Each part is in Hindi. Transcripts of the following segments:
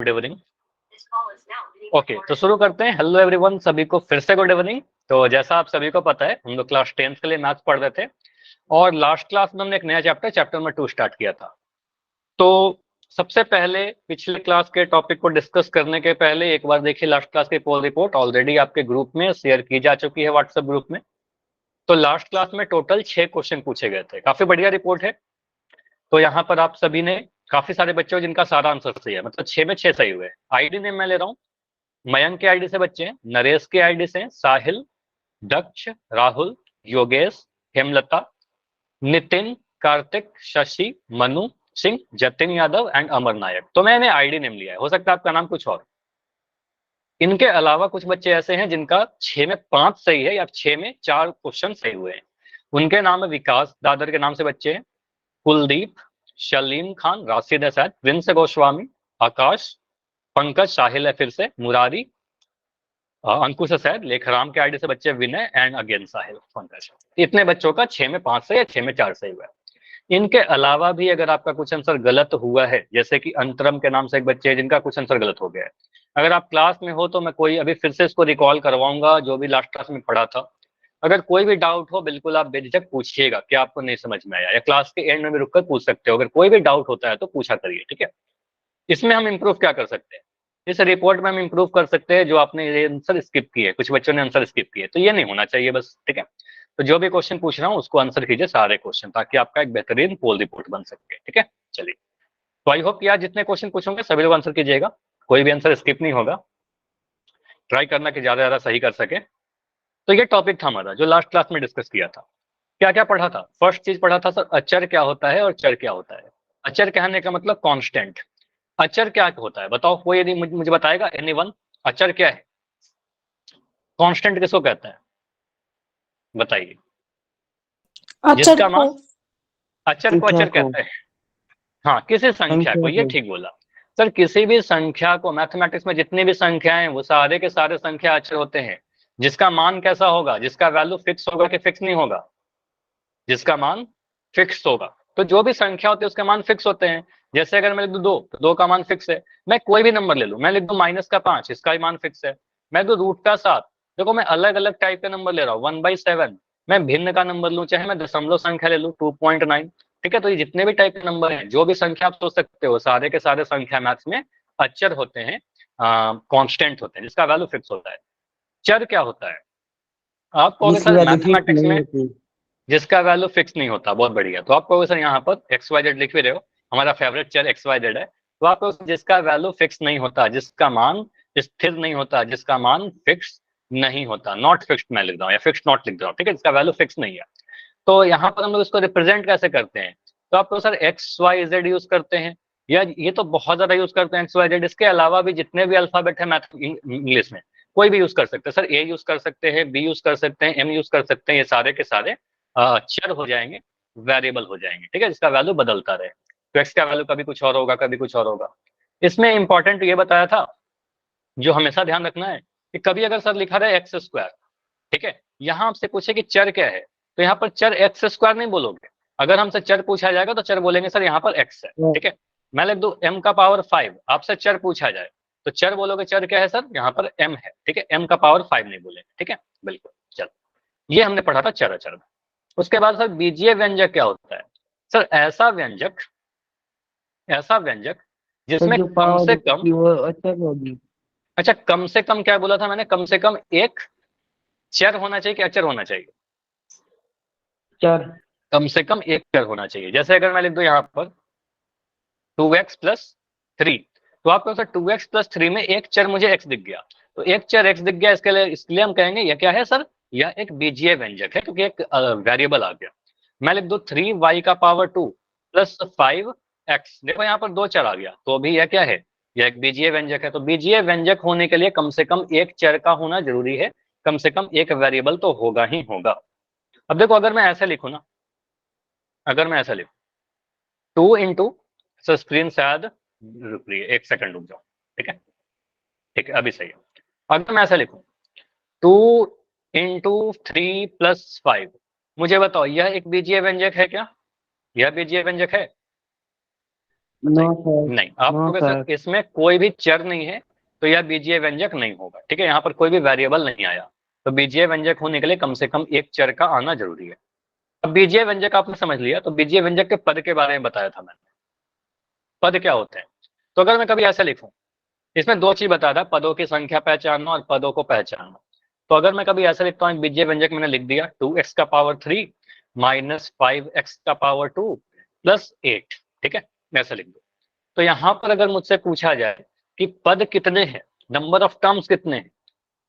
Good evening. ओके, तो शुरू करते हैं। हेलो एवरीवन, सभी को फिर से गुड इवनिंग। तो जैसा आप सभी को पता है, हम लोग क्लास 10th के लिए मैथ्स पढ़ रहे थे और लास्ट क्लास में हमने एक नया चैप्टर नंबर 2 स्टार्ट किया था। तो सबसे पहले पिछले क्लास के टॉपिक को डिस्कस करने के पहले एक बार देखिए, लास्ट क्लास की पोल रिपोर्ट ऑलरेडी आपके ग्रुप में शेयर की जा चुकी है, व्हाट्सएप ग्रुप में। तो लास्ट क्लास में टोटल 6 क्वेश्चन पूछे गए थे, काफी बढ़िया रिपोर्ट है। तो यहाँ पर आप सभी ने, काफी सारे बच्चे हो जिनका सारा आंसर सही है, मतलब 6 में 6 सही हुए। आईडी नेम मैं ले रहा हूँ, मयंक के आईडी से बच्चे हैं, नरेश के आईडी से साहिल, दक्ष, राहुल, योगेश, हेमलता, नितिन, कार्तिक, शशि, मनु सिंह, जतिन यादव एंड अमर नायक। तो मैंने आईडी नेम लिया है, हो सकता है आपका नाम कुछ और। इनके अलावा कुछ बच्चे ऐसे हैं जिनका 6 में 5 सही है या 6 में 4 क्वेश्चन सही हुए हैं। उनके नाम है विकास, दादर के नाम से बच्चे हैं, कुलदीप, शलीम खान, राशिद है शायद, प्रिंस गोस्वामी, आकाश, पंकज, साहिल है फिर से, मुरारी, अंकुश है शायद, लेखराम के आईडी से बच्चे विनय एंड अगेन साहिल, पंकज। इतने बच्चों का 6 में 5 से या 6 में 4 सही हुआ है। इनके अलावा भी अगर आपका कुछ आंसर गलत हुआ है, जैसे कि अंतरम के नाम से एक बच्चे हैं जिनका कुछ आंसर गलत हो गया है, अगर आप क्लास में हो तो मैं कोई अभी फिर से इसको रिकॉल करवाऊंगा जो भी लास्ट क्लास में पढ़ा था। अगर कोई भी डाउट हो बिल्कुल आप बेझिझक पूछिएगा कि आपको नहीं समझ में आया, या क्लास के एंड में भी रुककर पूछ सकते हो। अगर कोई भी डाउट होता है तो पूछा करिए, ठीक है। इसमें हम इम्प्रूव क्या कर सकते हैं, इस रिपोर्ट में हम इम्प्रूव कर सकते हैं जो आपने ये आंसर स्किप किए, कुछ बच्चों ने आंसर स्किप किए, तो ये नहीं होना चाहिए बस, ठीक है। तो जो भी क्वेश्चन पूछ रहा हूँ उसको आंसर कीजिए सारे क्वेश्चन, ताकि आपका एक बेहतरीन पोल रिपोर्ट बन सके, ठीक है। चलिए, तो आई होप यार जितने क्वेश्चन पूछोगे सभी लोग आंसर कीजिएगा, कोई भी आंसर स्किप नहीं होगा। ट्राई करना कि ज्यादा सही कर सके। तो ये टॉपिक था हमारा जो लास्ट क्लास में डिस्कस किया था। क्या क्या पढ़ा था? फर्स्ट चीज पढ़ा था सर, अचर क्या होता है और चर क्या होता है। अचर कहने का मतलब कांस्टेंट। अचर क्या होता है बताओ, कोई यदि मुझे बताएगा, एनीवन, अचर क्या है, कांस्टेंट किसको कहते हैं, बताइए। जिसका मान, अचर को अचर कहते हैं। हाँ, किसी संख्या को, ये ठीक बोला सर। किसी भी संख्या को, मैथमेटिक्स में जितनी भी संख्याएं वो सारे के सारे संख्या अचर होते हैं। जिसका मान कैसा होगा, जिसका वैल्यू फिक्स होगा कि फिक्स नहीं होगा, जिसका मान फिक्स होगा। तो जो भी संख्या होती है उसके मान फिक्स होते हैं। जैसे अगर मैं लिख दूं 2 तो 2 का मान फिक्स है। मैं कोई भी नंबर ले लूं, मैं लिख दूं -5, इसका भी मान फिक्स है। मैं दो √7, देखो मैं अलग अलग टाइप का नंबर ले रहा हूँ, 1/7। मैं भिन्न का नंबर लूं, चाहे मैं दशमलव संख्या ले लूं 2.9, ठीक है। तो ये जितने भी टाइप के नंबर हैं, जो भी संख्या आप सोच सकते हो, सारे के सारे संख्या मैथ्स में अचर होते हैं, कांस्टेंट होते हैं, जिसका वैल्यू फिक्स होता है। चर क्या होता है? आप कहोगे सर मैथमेटिक्स में जिसका वैल्यू फिक्स नहीं होता, बहुत बढ़िया। तो आप कहोगे सर यहाँ पर XYZ लिख भी रहे हो, हमारा फेवरेट चर XYZ है। तो आप कहोगे जिसका वैल्यू फिक्स नहीं होता, जिसका मान स्थिर नहीं होता, जिसका मान फिक्स नहीं होता, नॉट फिक्स्ड मैं लिख रहा हूँ या फिक्स नॉट लिख रहा हूँ, ठीक है, जिसका वैल्यू फिक्स नहीं है। तो यहाँ पर हम लोग इसको रिप्रेजेंट कैसे करते हैं? तो आपको सर XYZ यूज करते हैं, या ये तो बहुत ज्यादा यूज करते हैं XYZ। इसके अलावा भी जितने भी अल्फाबेट है मैथ इंग्लिश में, कोई भी यूज कर सकते हैं सर। A यूज कर सकते हैं, B यूज कर सकते हैं, M यूज कर सकते हैं, ये सारे के सारे चर हो जाएंगे, वेरिएबल हो जाएंगे, ठीक है, जिसका वैल्यू बदलता रहे। तो x का वैल्यू कभी कुछ और होगा, कभी कुछ और होगा। इसमें इंपॉर्टेंट ये बताया था, जो हमेशा ध्यान रखना है, कि कभी अगर सर लिखा रहे x², ठीक है, यहाँ आपसे पूछे कि चर क्या है, तो यहाँ पर चर x² नहीं बोलोगे। अगर हमसे चर पूछा जाएगा तो चर बोलेंगे सर यहाँ पर x है, ठीक है। मैं लिख दूं m का पावर 5, आपसे चर पूछा जाए तो चर बोलोगे चर क्या है सर, यहाँ पर m है, ठीक है। m का पावर 5 नहीं बोलेंगे, ठीक है, बिल्कुल। चलो, ये हमने पढ़ा था चर अचर में। उसके बाद सर बीजीय व्यंजक क्या होता है? सर ऐसा व्यंजक, ऐसा व्यंजक जिसमें कम से कम, अच्छा कम से कम क्या बोला था मैंने, कम से कम एक चर होना चाहिए कि अचर होना चाहिए? चर, कम से कम एक चर होना चाहिए। जैसे अगर मैं लिख दूं यहाँ पर 2x + 3, तो आपको सर 2x + 3 में एक चर मुझे x दिख गया, तो एक चर x दिख गया, इसलिए हम कहेंगे यह क्या है सर, यह एक बीजीय व्यंजक है, क्योंकि एक वेरिएबल आ गया। मैं लिख दूं 3y का पावर 2 + 5x, देखो यहाँ पर 2 चर आ गया, तो अभी यह क्या है, यह एक बीजीय व्यंजक है। तो बीजीय व्यंजक होने के लिए कम से कम एक चर का होना जरूरी है, कम से कम एक वेरिएबल तो होगा ही होगा। अब देखो अगर मैं ऐसे लिखूं ना, अगर मैं ऐसा लिखूं 2 इंटू, सर स्क्रीन शायद रुक रही है, 1 सेकंड रुक जाओ, ठीक है, ठीक है, अभी सही है। अगर मैं ऐसा लिखूं 2 इंटू 3 + 5, मुझे बताओ यह एक बीजीय व्यंजक है क्या? यह बीजीय व्यंजक है? No sir. नहीं, आप नो कहोगे सर। सर इसमें कोई भी चर नहीं है तो यह बीजीय व्यंजक नहीं होगा। ठीक है, यहाँ पर कोई भी वेरिएबल नहीं आया, तो बीजीय व्यंजक होने के लिए कम से कम एक चर का आना जरूरी है। अब बीजीय व्यंजक आपने समझ लिया, तो बीजीय व्यंजक के पद के बारे में बताया था मैंने। पद क्या होते हैं? तो अगर मैं कभी ऐसा लिखूं, इसमें दो चीज बताया था, पदों की संख्या पहचानना और पदों को पहचानना। तो अगर मैं कभी ऐसा लिखता हूँ, बीजीय व्यंजक मैंने लिख दिया 2x⁻³ माइनस 5x⁻² प्लस 8। ठीक है, मैं ऐसा लिख दूं। तो यहां पर अगर मुझसे पूछा जाए कि पद कितने हैं, नंबर ऑफ टर्म्स कितने हैं,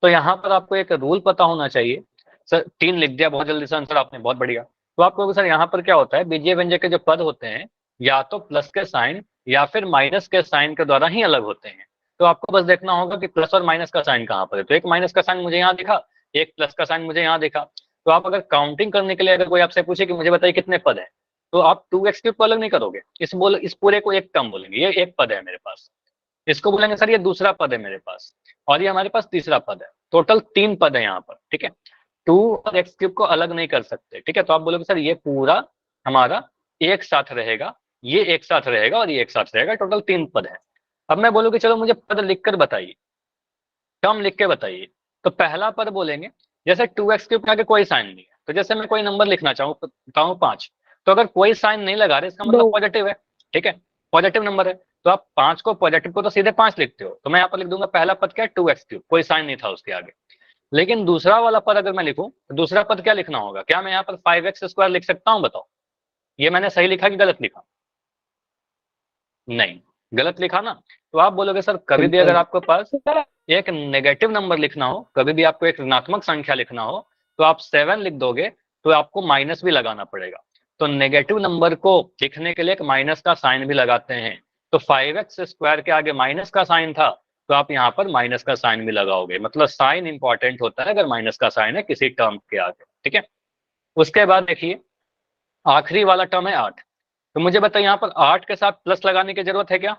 तो यहां पर आपको एक रूल पता होना चाहिए। सर 3 लिख दिया बहुत जल्दी से आंसर आपने, बहुत बढ़िया। तो आपको सर यहाँ पर क्या होता है, बीजीय व्यंजक के जो पद होते हैं या तो प्लस के साइन या फिर माइनस के साइन के द्वारा ही अलग होते हैं। तो आपको बस देखना होगा कि प्लस और माइनस का साइन कहाँ पर है। तो एक माइनस का साइन मुझे यहाँ दिखा, एक प्लस का साइन मुझे यहाँ दिखा। तो आप अगर काउंटिंग करने के लिए अगर कोई आपसे पूछे कि मुझे बताइए कितने पद है, तो आप 2x³ को अलग नहीं करोगे, इस पूरे को एक टर्म बोलेंगे, ये एक पद है मेरे पास। इसको बोलेंगे सर ये दूसरा पद है मेरे पास, और ये हमारे पास तीसरा पद है। टोटल 3 पद है यहाँ पर। ठीक है, 2 और x³ को अलग नहीं कर सकते। ठीक है, तो आप बोलोगे सर ये पूरा हमारा एक साथ रहेगा, ये एक साथ रहेगा और ये एक साथ रहेगा, टोटल 3 पद है। अब मैं बोलूँ कि चलो मुझे पद लिखकर बताइए, टर्म लिख के बताइए। तो पहला पद बोलेंगे, जैसे 2x³ के आगे कोई साइन नहीं है, तो जैसे मैं कोई नंबर लिखना चाहूँ 5, तो अगर कोई साइन नहीं लगा रहे इसका मतलब पॉजिटिव है। ठीक है, पॉजिटिव नंबर है, तो आप 5 को, पॉजिटिव को तो सीधे 5 लिखते हो, तो मैं यहाँ पर लिख दूंगा पहला पद क्या है 2x³, कोई साइन नहीं था उसके आगे। लेकिन दूसरा वाला पद अगर मैं लिखूं, तो दूसरा पद क्या लिखना होगा? क्या मैं यहाँ पर 5x² लिख सकता हूँ? बताओ, ये मैंने सही लिखा कि गलत लिखा? नहीं, गलत लिखा ना। तो आप बोलोगे सर कभी भी अगर बिल्कुल। आपके पास एक नेगेटिव नंबर लिखना हो, कभी भी आपको एक ऋणात्मक संख्या लिखना हो, तो आप 7 लिख दोगे तो आपको माइनस भी लगाना पड़ेगा। तो नेगेटिव नंबर को लिखने के लिए एक माइनस का साइन भी लगाते हैं। तो 5x² के आगे माइनस का साइन था, तो आप यहाँ पर माइनस का साइन भी लगाओगे। मतलब साइन इंपॉर्टेंट होता है अगर माइनस का साइन है किसी टर्म के आगे। ठीक है, उसके बाद देखिए आखिरी वाला टर्म है 8। तो मुझे बताइए यहाँ पर 8 के साथ प्लस लगाने की जरूरत है क्या?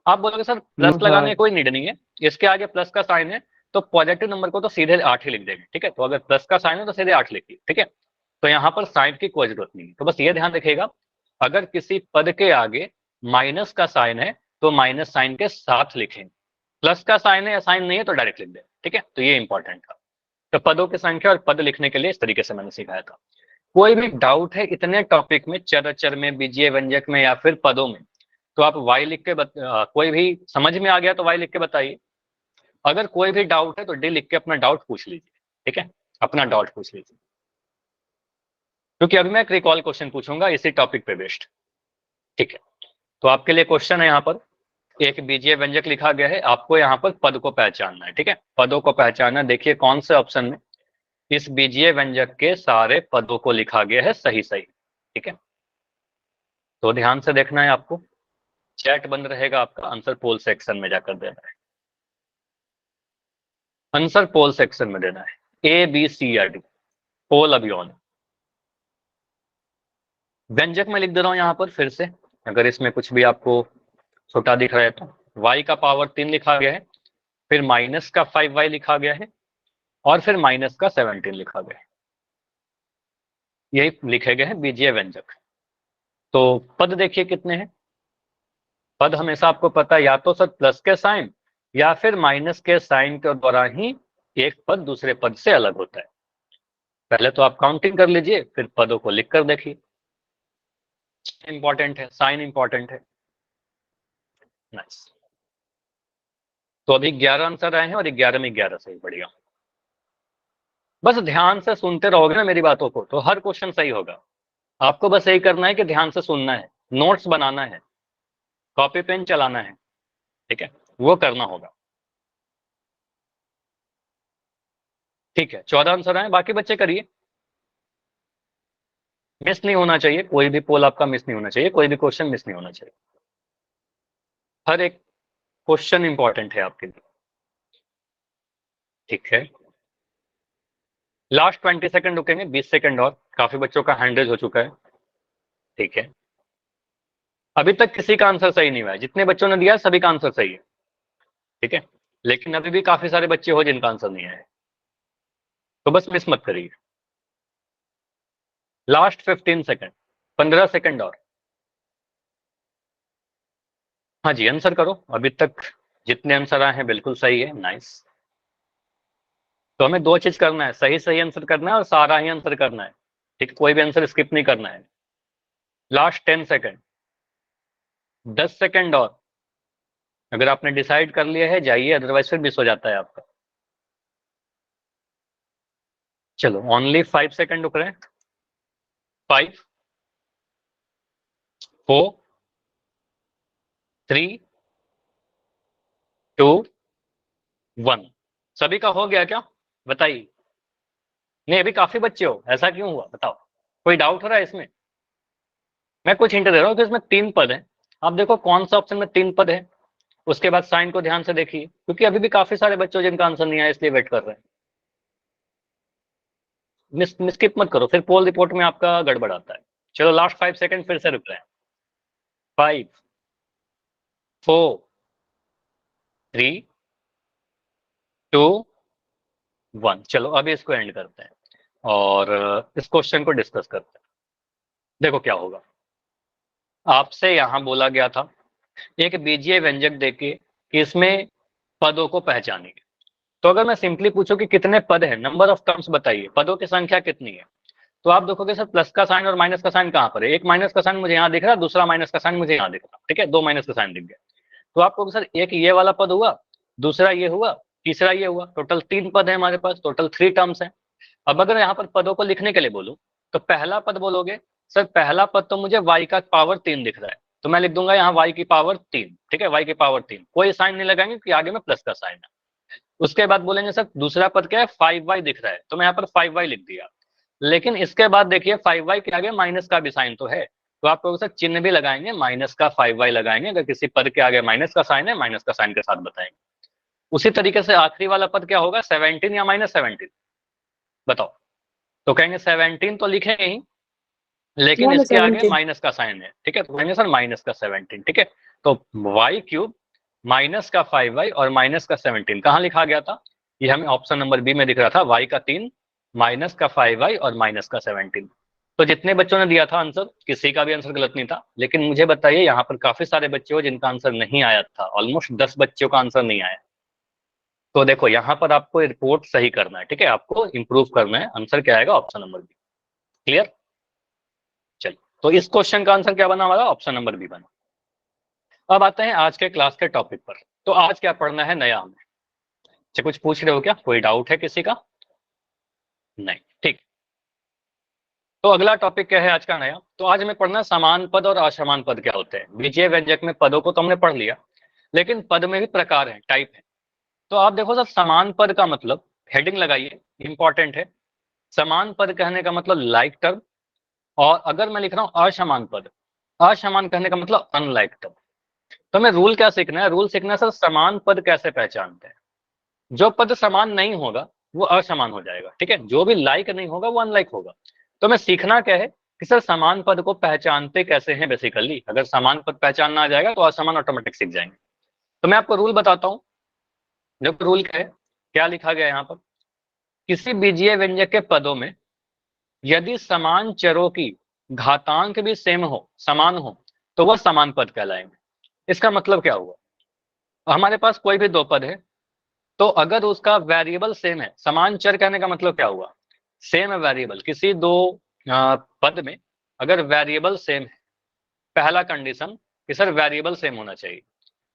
आप बोलोगे सर नो प्लस लगाने सर। की कोई नीड नहीं है, इसके आगे प्लस का साइन है, तो पॉजिटिव नंबर को तो सीधे 8 ही लिख देंगे। ठीक है, तो अगर प्लस का साइन है तो सीधे 8 लिखिए। ठीक है, तो यहाँ पर साइन की कोई जरूरत नहीं है। तो बस ये ध्यान रखिएगा, अगर किसी पद के आगे माइनस का साइन है तो माइनस साइन के साथ लिखें, प्लस का साइन है या साइन नहीं है तो डायरेक्ट लिख दें। ठीक है, तो ये इंपॉर्टेंट था। तो पदों की संख्या और पद लिखने के लिए इस तरीके से मैंने सिखाया था। कोई भी डाउट है इतने टॉपिक में, चर अचर में, बीजीय व्यंजक में या फिर पदों में, तो आप वाई लिख के कोई भी समझ में आ गया तो वाई लिख के बताइए। अगर कोई भी डाउट है तो डी लिख के अपना डाउट पूछ लीजिए। ठीक है, अपना डाउट पूछ लीजिए, क्योंकि अभी मैं एक रिकॉल क्वेश्चन पूछूंगा इसी टॉपिक पे बेस्ड। ठीक है, तो आपके लिए क्वेश्चन है यहाँ पर, एक बीजीय व्यंजक लिखा गया है, आपको यहाँ पर पद को पहचानना है। ठीक है, पदों को पहचानना, देखिए कौन से ऑप्शन में इस बीजीय व्यंजक के सारे पदों को लिखा गया है सही सही। ठीक है, तो ध्यान से देखना है आपको, चैट बंद रहेगा आपका, आंसर पोल सेक्शन में जाकर देना है। आंसर पोल सेक्शन में देना है, ए बी सी या डी, पोल अभी ऑन। व्यंजक में लिख दे रहा हूं यहाँ पर फिर से, अगर इसमें कुछ भी आपको छोटा दिख रहा है तो y का पावर 3 लिखा गया है, फिर माइनस का 5y लिखा गया है, और फिर माइनस का 17 लिखा गया है। यही लिखे गए हैं बीजीय व्यंजक। तो पद देखिए कितने हैं। पद हमेशा आपको पता है, या तो सर प्लस के साइन या फिर माइनस के साइन के द्वारा ही एक पद दूसरे पद से अलग होता है। पहले तो आप काउंटिंग कर लीजिए, फिर पदों को लिख कर देखिए। इंपॉर्टेंट है, साइन इंपॉर्टेंट है। नाइस। तो अभी 11 आंसर आए हैं और 11 में 11 सही, बढ़िया। बस ध्यान से सुनते रहोगे ना मेरी बातों को तो हर क्वेश्चन सही होगा। आपको बस यही करना है कि ध्यान से सुनना है, नोट्स बनाना है, कॉपी पेन चलाना है। ठीक है, वो करना होगा। ठीक है, 14 आंसर आए, बाकी बच्चे करिए। मिस नहीं होना चाहिए, कोई भी पोल आपका मिस नहीं होना चाहिए, कोई भी क्वेश्चन मिस नहीं होना चाहिए। हर एक क्वेश्चन इंपॉर्टेंट है आपके लिए। ठीक है, लास्ट 20 सेकंड रुकेंगे, 20 सेकंड और, काफी बच्चों का हैंड रेज हो चुका है। ठीक है, अभी तक किसी का आंसर सही नहीं हुआ है, जितने बच्चों ने दिया सभी का आंसर सही है। ठीक है, लेकिन अभी भी काफी सारे बच्चे हो जिनका आंसर नहीं आया है, तो बस मिस मत करिए। लास्ट 15 सेकंड, 15 सेकंड और। हाँ जी, आंसर करो। अभी तक जितने आंसर आए हैं बिल्कुल सही है, नाइस। तो हमें दो चीज करना है, सही सही आंसर करना है और सारा ही आंसर करना है। ठीक, कोई भी आंसर स्किप नहीं करना है। लास्ट 10 सेकेंड, 10 सेकेंड और। अगर आपने डिसाइड कर लिया है जाइए, अदरवाइज फिर मिस हो जाता है आपका। चलो ओनली 5 सेकेंड रुक रहे हैं। 5, 4, 3, 2, 1। सभी का हो गया क्या? बताइए। नहीं, अभी काफी बच्चे हो, ऐसा क्यों हुआ बताओ? कोई डाउट हो रहा है इसमें? मैं कुछ हिंट दे रहा हूँ कि इसमें 3 पद है। आप देखो कौन सा ऑप्शन में 3 पद है। उसके बाद साइन को ध्यान से देखिए, क्योंकि अभी भी काफी सारे बच्चे हो जिनका आंसर नहीं आया, इसलिए वेट कर रहे हैं। स्किप मत करो, फिर पोल रिपोर्ट में आपका गड़बड़ आता है। चलो लास्ट 5 सेकेंड फिर से रुक रहे हैं। 5, 4, 3, 2, 1। चलो अभी इसको एंड करते हैं और इस क्वेश्चन को डिस्कस करते हैं। देखो क्या होगा। आपसे यहां बोला गया था एक बीजीय व्यंजक देके कि इसमें पदों को पहचानिए। तो अगर मैं सिंपली पूछूं कि कितने पद हैं, नंबर ऑफ टर्म्स बताइए, पदों की संख्या कितनी है, तो आप देखोगे सर प्लस का साइन और माइनस का साइन कहां पर है। एक माइनस का साइन मुझे यहाँ दिख रहा है, दूसरा माइनस का साइन मुझे यहाँ दिख रहा है। ठीक है, दो माइनस का साइन दिख गया। तो आप कहोगे सर एक ये वाला पद हुआ, दूसरा ये हुआ, तीसरा ये हुआ, टोटल 3 पद है हमारे पास, टोटल 3 टर्म्स है। अब अगर यहाँ पर पदों को लिखने के लिए बोलूं, तो पहला पद बोलोगे सर पहला पद तो मुझे y का पावर 3 दिख रहा है, तो मैं लिख दूंगा यहाँ y की पावर 3। ठीक है, y की पावर 3, कोई साइन नहीं लगाएंगे कि आगे में प्लस का साइन है। उसके बाद बोलेंगे सर दूसरा पद क्या है, 5y दिख रहा है, तो मैं यहाँ पर 5y लिख दिया। लेकिन इसके बाद देखिए 5y के आगे माइनस का भी साइन तो है, तो आप लोग सर चिन्ह भी लगाएंगे, माइनस का 5y लगाएंगे। अगर किसी पद के आगे माइनस का साइन है, माइनस का साइन के साथ बताएंगे। उसी तरीके से आखिरी वाला पद क्या होगा, 17 या -17? बताओ। तो कहेंगे 17 तो लिखेंगे ही, लेकिन इसके आगे -17। माइनस का साइन है। ठीक है, तो कहेंगे सर माइनस का 17। ठीक है, तो वाई क्यूब माइनस का 5y और माइनस का 17 कहाँ लिखा गया था? ये हमें ऑप्शन नंबर बी में दिख रहा था, y का 3, माइनस का 5y और माइनस का 17। तो जितने बच्चों ने दिया था आंसर, किसी का भी आंसर गलत नहीं था। लेकिन मुझे बताइए यहाँ पर काफी सारे बच्चे हो जिनका आंसर नहीं आया था, ऑलमोस्ट 10 बच्चों का आंसर नहीं आया। तो देखो यहाँ पर आपको रिपोर्ट सही करना है। ठीक है, आपको इंप्रूव करना है। आंसर क्या आएगा? Option number B. क्लियर? चलिए, तो इस क्वेश्चन का आंसर क्या बना हमारा? ऑप्शन नंबर बी बना। अब आते हैं आज के क्लास के टॉपिक पर। तो आज क्या पढ़ना है नया हमें? अच्छा, कुछ पूछ रहे हो क्या? कोई डाउट है किसी का? नहीं, ठीक। तो अगला टॉपिक क्या है आज का नया? तो आज हमें पढ़ना है समान पद और असमान पद क्या होते हैं। विजय व्यंजक में पदों को तो हमने पढ़ लिया, लेकिन पद में भी प्रकार है, टाइप है। तो आप देखो सर, समान पद का मतलब, हेडिंग लगाइए, इंपॉर्टेंट है। समान पद कहने का मतलब लाइक टर्म, और अगर मैं लिख रहा हूं असमान पद, असमान कहने का मतलब अनलाइक टर्म। तो हमें रूल क्या सीखना है? रूल सीखना है सर समान पद कैसे पहचानते हैं। जो पद समान नहीं होगा वो असमान हो जाएगा। ठीक है, जो भी लाइक नहीं होगा वो अनलाइक होगा। तो हमें सीखना क्या है कि सर समान पद को पहचानते कैसे हैं। बेसिकली अगर समान पद पहचानना आ जाएगा तो असमान ऑटोमेटिक सीख जाएंगे। तो मैं आपको रूल बताता हूँ। देखो रूल क्या है, क्या लिखा गया है यहाँ पर। किसी बीजीय व्यंजक के पदों में यदि समान चरों की घातांक भी सेम हो, समान हो, तो वह समान पद कहलाएंगे। इसका मतलब क्या हुआ? हमारे पास कोई भी दो पद है, तो अगर उसका वेरिएबल सेम है, समान चर कहने का मतलब क्या हुआ? Same variable. किसी दो पद में अगर वेरिएबल सेम है, पहला कंडीशन कि सर वेरिएबल सेम होना चाहिए।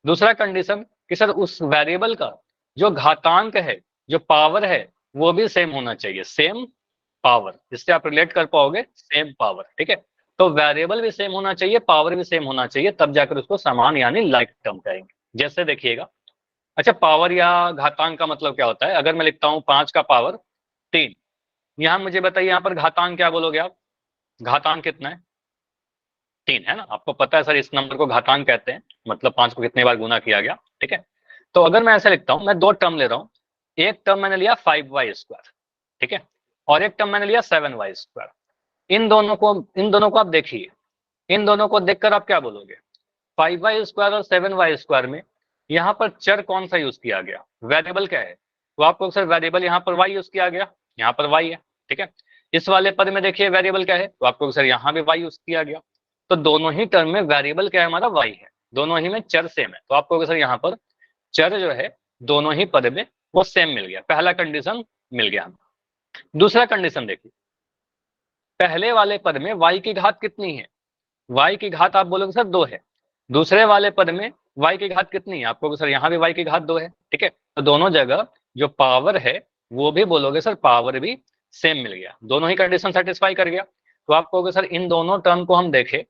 दूसरा कंडीशन कि सर उस वेरिएबल का जो घातांक है, जो पावर है, वो भी सेम होना चाहिए, सेम पावर। जिससे आप रिलेट कर पाओगे सेम पावर। ठीक है, तो वेरिएबल भी सेम होना चाहिए, पावर भी सेम होना चाहिए, तब जाकर उसको समान यानी लाइक टर्म कहेंगे। जैसे देखिएगा, अच्छा पावर या घातांक का मतलब क्या होता है? अगर मैं लिखता हूं 5 का पावर 3, यहां मुझे बताइए यहाँ पर घातांक क्या बोलोगे आप? घातांक कितना है? 3 है ना। आपको पता है सर इस नंबर को घातांक कहते हैं, मतलब 5 को कितने बार गुना किया गया। ठीक है, तो अगर मैं ऐसे लिखता हूं, मैं दो टर्म ले रहा हूं। एक टर्म मैंने लिया 5y², ठीक है, और एक टर्म मैंने लिया 7y²। इन दोनों को आप देखिए, इन दोनों को देखकर आप क्या बोलोगे? 5y² और 7y² में यहाँ पर चर कौन सा यूज किया गया? वेरिएबल क्या है? तो आपको सर वेरिएबल यहाँ पर y यूज किया गया, यहाँ पर y है। ठीक है, इस वाले पद में देखिए वेरिएबल क्या है, तो आपको सर यहाँ भी y यूज किया गया। तो दोनों ही टर्म में वेरिएबल क्या है हमारा? y है। दोनों ही में चर सेम है, तो आपको सर यहाँ पर चर जो है दोनों ही पद में वो सेम मिल गया, पहला कंडीशन मिल गया हमें। दूसरा कंडीशन देखिए, पहले वाले पद में y की घात कितनी है, y की घात आप बोलोगे सर 2 है। दूसरे वाले पद में y की घात कितनी है, आपको सर यहाँ भी y की घात 2 है, ठीक है। तो दोनों जगह जो पावर है वो भी बोलोगे सर पावर भी सेम मिल गया, दोनों ही कंडीशन सेटिस्फाई कर गया। तो आप कहोगे सर इन दोनों टर्म को हम देखें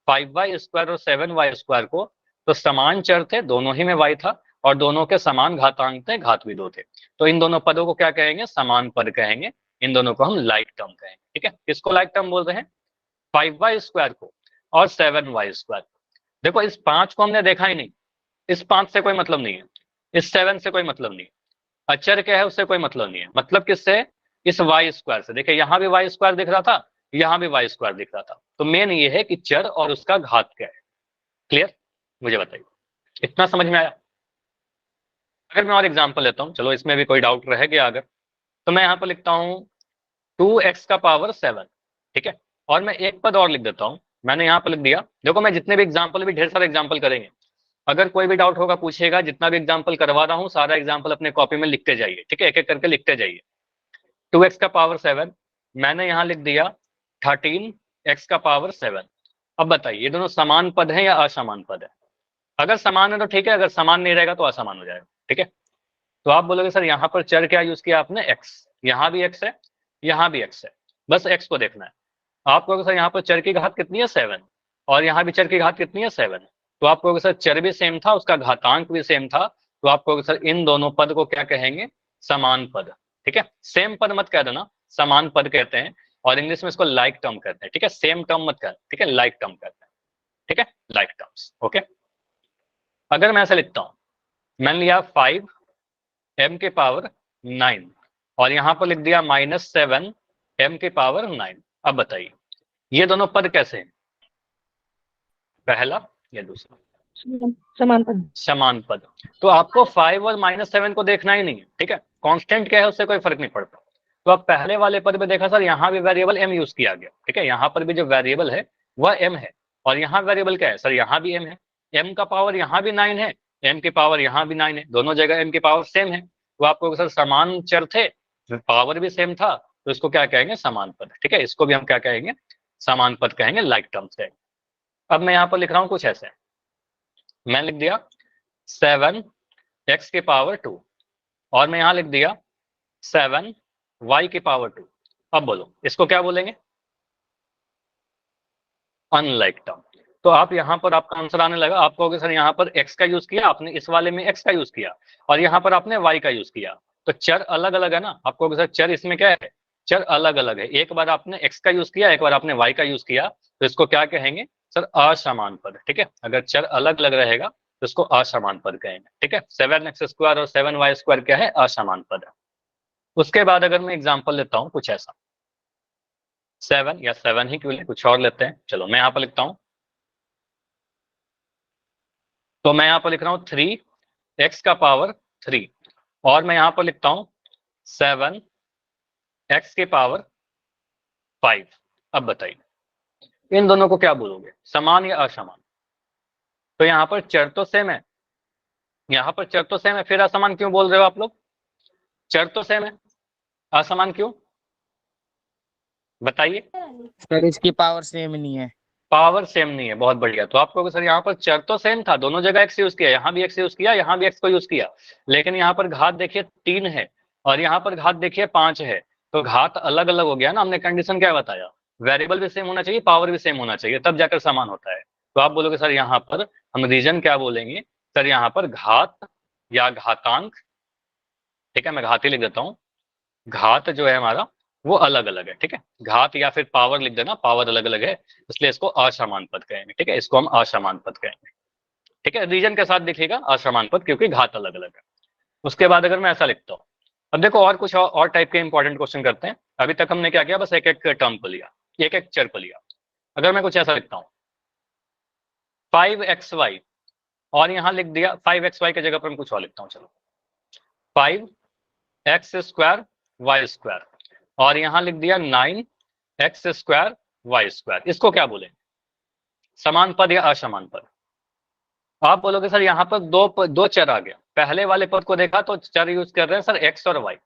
5y² और 7y² को, तो समान चर थे, दोनों ही में y था और दोनों के समान घातांक थे, घात भी 2 थे। तो इन दोनों पदों को क्या कहेंगे, समान पद कहेंगे, इन दोनों को हम लाइक टर्म कहेंगे, ठीक है। किसको लाइक टर्म बोल रहे हैं, 5y² को और 7y²। देखो इस 5 को हमने देखा ही नहीं, इस 5 से कोई मतलब नहीं है, इस 7 से कोई मतलब नहीं है, अचर क्या है उससे कोई मतलब नहीं है, मतलब किससे, इस y² से। देखिए यहाँ भी y² दिख रहा था, यहाँ भी y² दिख रहा था, तो मेन ये है कि चर और उसका घात क्या है। क्लियर, मुझे बताइए, इतना समझ में आया। अगर मैं और एग्जांपल लेता हूं, चलो इसमें भी कोई डाउट रह गया अगर, तो मैं यहाँ पर लिखता हूँ 2x⁻7, ठीक है। और मैं एक पद और लिख देता हूँ, मैंने यहाँ पर लिख दिया, देखो मैं जितने भी एग्जाम्पल, भी ढेर सारे एग्जाम्पल करेंगे, अगर कोई भी डाउट होगा पूछेगा, जितना भी एग्जाम्पल करवा रहा हूँ सारा एग्जाम्पल अपने कॉपी में लिखते जाइए, ठीक है, एक एक करके लिखते जाइए। 2x⁻7 मैंने यहाँ लिख दिया 13x⁻7। अब बताइए ये दोनों समान पद है या असमान पद है, अगर समान है तो ठीक है, अगर समान नहीं रहेगा तो असमान हो जाएगा, ठीक है। तो आप बोलोगे सर यहाँ पर चर क्या यूज किया आपने, x, यहाँ भी x है, यहाँ भी x है, बस x को देखना है। आप कहोगे सर यहाँ पर चर की घात कितनी है 7, और यहाँ भी चर की घात कितनी है 7, तो आप कहोगे सर चर भी सेम था, उसका घातांक भी सेम था, तो आप कहोगे सर इन दोनों पद को क्या कहेंगे, समान पद, ठीक है। सेम पद मत कह देना, समान पद कहते हैं, और इंग्लिश में इसको लाइक टर्म कहते हैं, ठीक है, सेम टर्म मत कहना, ठीक है, लाइक टर्म कहते हैं, ठीक है, लाइक टर्म्स, ओके। अगर मैं ऐसा लिखता हूं, मैंने लिया 5m⁻9 और यहां पर लिख दिया -7m⁻9। अब बताइए ये दोनों पद कैसे हैं, पहला या दूसरा, समान पद, समान पद। तो आपको 5 और -7 को देखना ही नहीं है, ठीक है, कांस्टेंट क्या है उससे कोई फर्क नहीं पड़ता। तो आप पहले वाले पद में देखा सर यहाँ भी वेरिएबल m यूज किया गया, ठीक है, यहाँ पर भी जो वेरिएबल है वह m है, और यहाँ वेरिएबल क्या है सर, यहाँ भी m है, m का पावर यहाँ भी 9 है, m की पावर यहाँ भी 9 है, दोनों जगह m की पावर सेम है, तो आपको सर समान चर थे, पावर भी सेम था, तो इसको क्या कहेंगे, समान पद, ठीक है, इसको भी हम क्या कहेंगे, समान पद कहेंगे, लाइक टर्म्स कहेंगे। अब मैं यहाँ पर लिख रहा हूँ कुछ ऐसे, मैं लिख दिया 7x⁻2 और मैं यहां लिख दिया 7y⁻2। अब बोलो इसको क्या बोलेंगे, अनलाइक टर्म। तो आप यहां पर आपका आंसर आने लगा, आप कहोगे सर यहाँ पर x का यूज किया आपने, इस वाले में x का यूज किया, और यहाँ पर आपने y का यूज किया, तो चर अलग अलग है ना, आप कहोगे सर चर इसमें क्या है, चर अलग अलग है, एक बार आपने x का यूज किया, एक बार आपने y का यूज किया, तो इसको क्या कहेंगे सर, असमान पद, ठीक है। अगर चर अलग अलग रहेगा तो इसको असमान पद कहेंगे, ठीक है। 7x² और 7y² क्या है, असमान पद है। उसके बाद अगर मैं एग्जाम्पल लेता हूं कुछ ऐसा, 7 या 7 ही क्यों ले, कुछ और लेते हैं, चलो मैं यहाँ पर लिखता हूं, तो मैं यहाँ पर लिख रहा हूँ 3x⁻3 और मैं यहाँ पर लिखता हूँ 7x⁻5। अब बताइए इन दोनों को क्या बोलोगे, समान या असमान। तो यहाँ पर चर तो सेम है, यहाँ पर चर तो सेम है, फिर असमान क्यों बोल रहे हो आप लोग, चर तो सेम है, असमान क्यों बताइए। सर इसकी पावर सेम नहीं है। पावर सेम नहीं है, बहुत बढ़िया। तो आप कहोगे सर यहाँ पर चर तो सेम था, दोनों जगह x यूज किया, यहाँ भी x यूज किया, यहाँ भी x को यूज किया, लेकिन यहाँ पर घात देखिए 3 है और यहाँ पर घात देखिए 5 है, तो घात अलग अलग हो गया ना। हमने कंडीशन क्या बताया, वेरिएबल भी सेम होना चाहिए, पावर भी सेम होना चाहिए, तब जाकर समान होता है। तो आप बोलोगे सर यहाँ पर हम रीजन क्या बोलेंगे, सर यहाँ पर घात या घातांक, ठीक है, मैं घात ही लिख देता हूँ, घात जो है हमारा वो अलग अलग है, ठीक है, घात या फिर पावर लिख देना, पावर अलग अलग है, इसलिए इसको असमान पद कहेंगे, ठीक है, इसको हम असमान पद कहेंगे, ठीक है, रीजन के साथ दिखेगा असमान पद क्योंकि घात अलग अलग है। उसके बाद अगर मैं ऐसा लिखता हूँ, अब देखो और कुछ और टाइप के इंपॉर्टेंट क्वेश्चन करते हैं। अभी तक हमने क्या किया, बस एक एक टर्म को लिया, एक एक चर को लिया। अगर मैं कुछ ऐसा लिखता हूँ 5xy और यहाँ लिख दिया 5xy की जगह पर मैं कुछ और लिखता हूँ, चलो 5x² y² और यहां लिख दिया 9x² y², इसको क्या बोले, समान पद या असमान पद, आप बोलोगे सर यहाँ पर दो चर आ गया, पहले वाले पद को देखा तो चर यूज कर रहे हैं सर एक्स और वाई,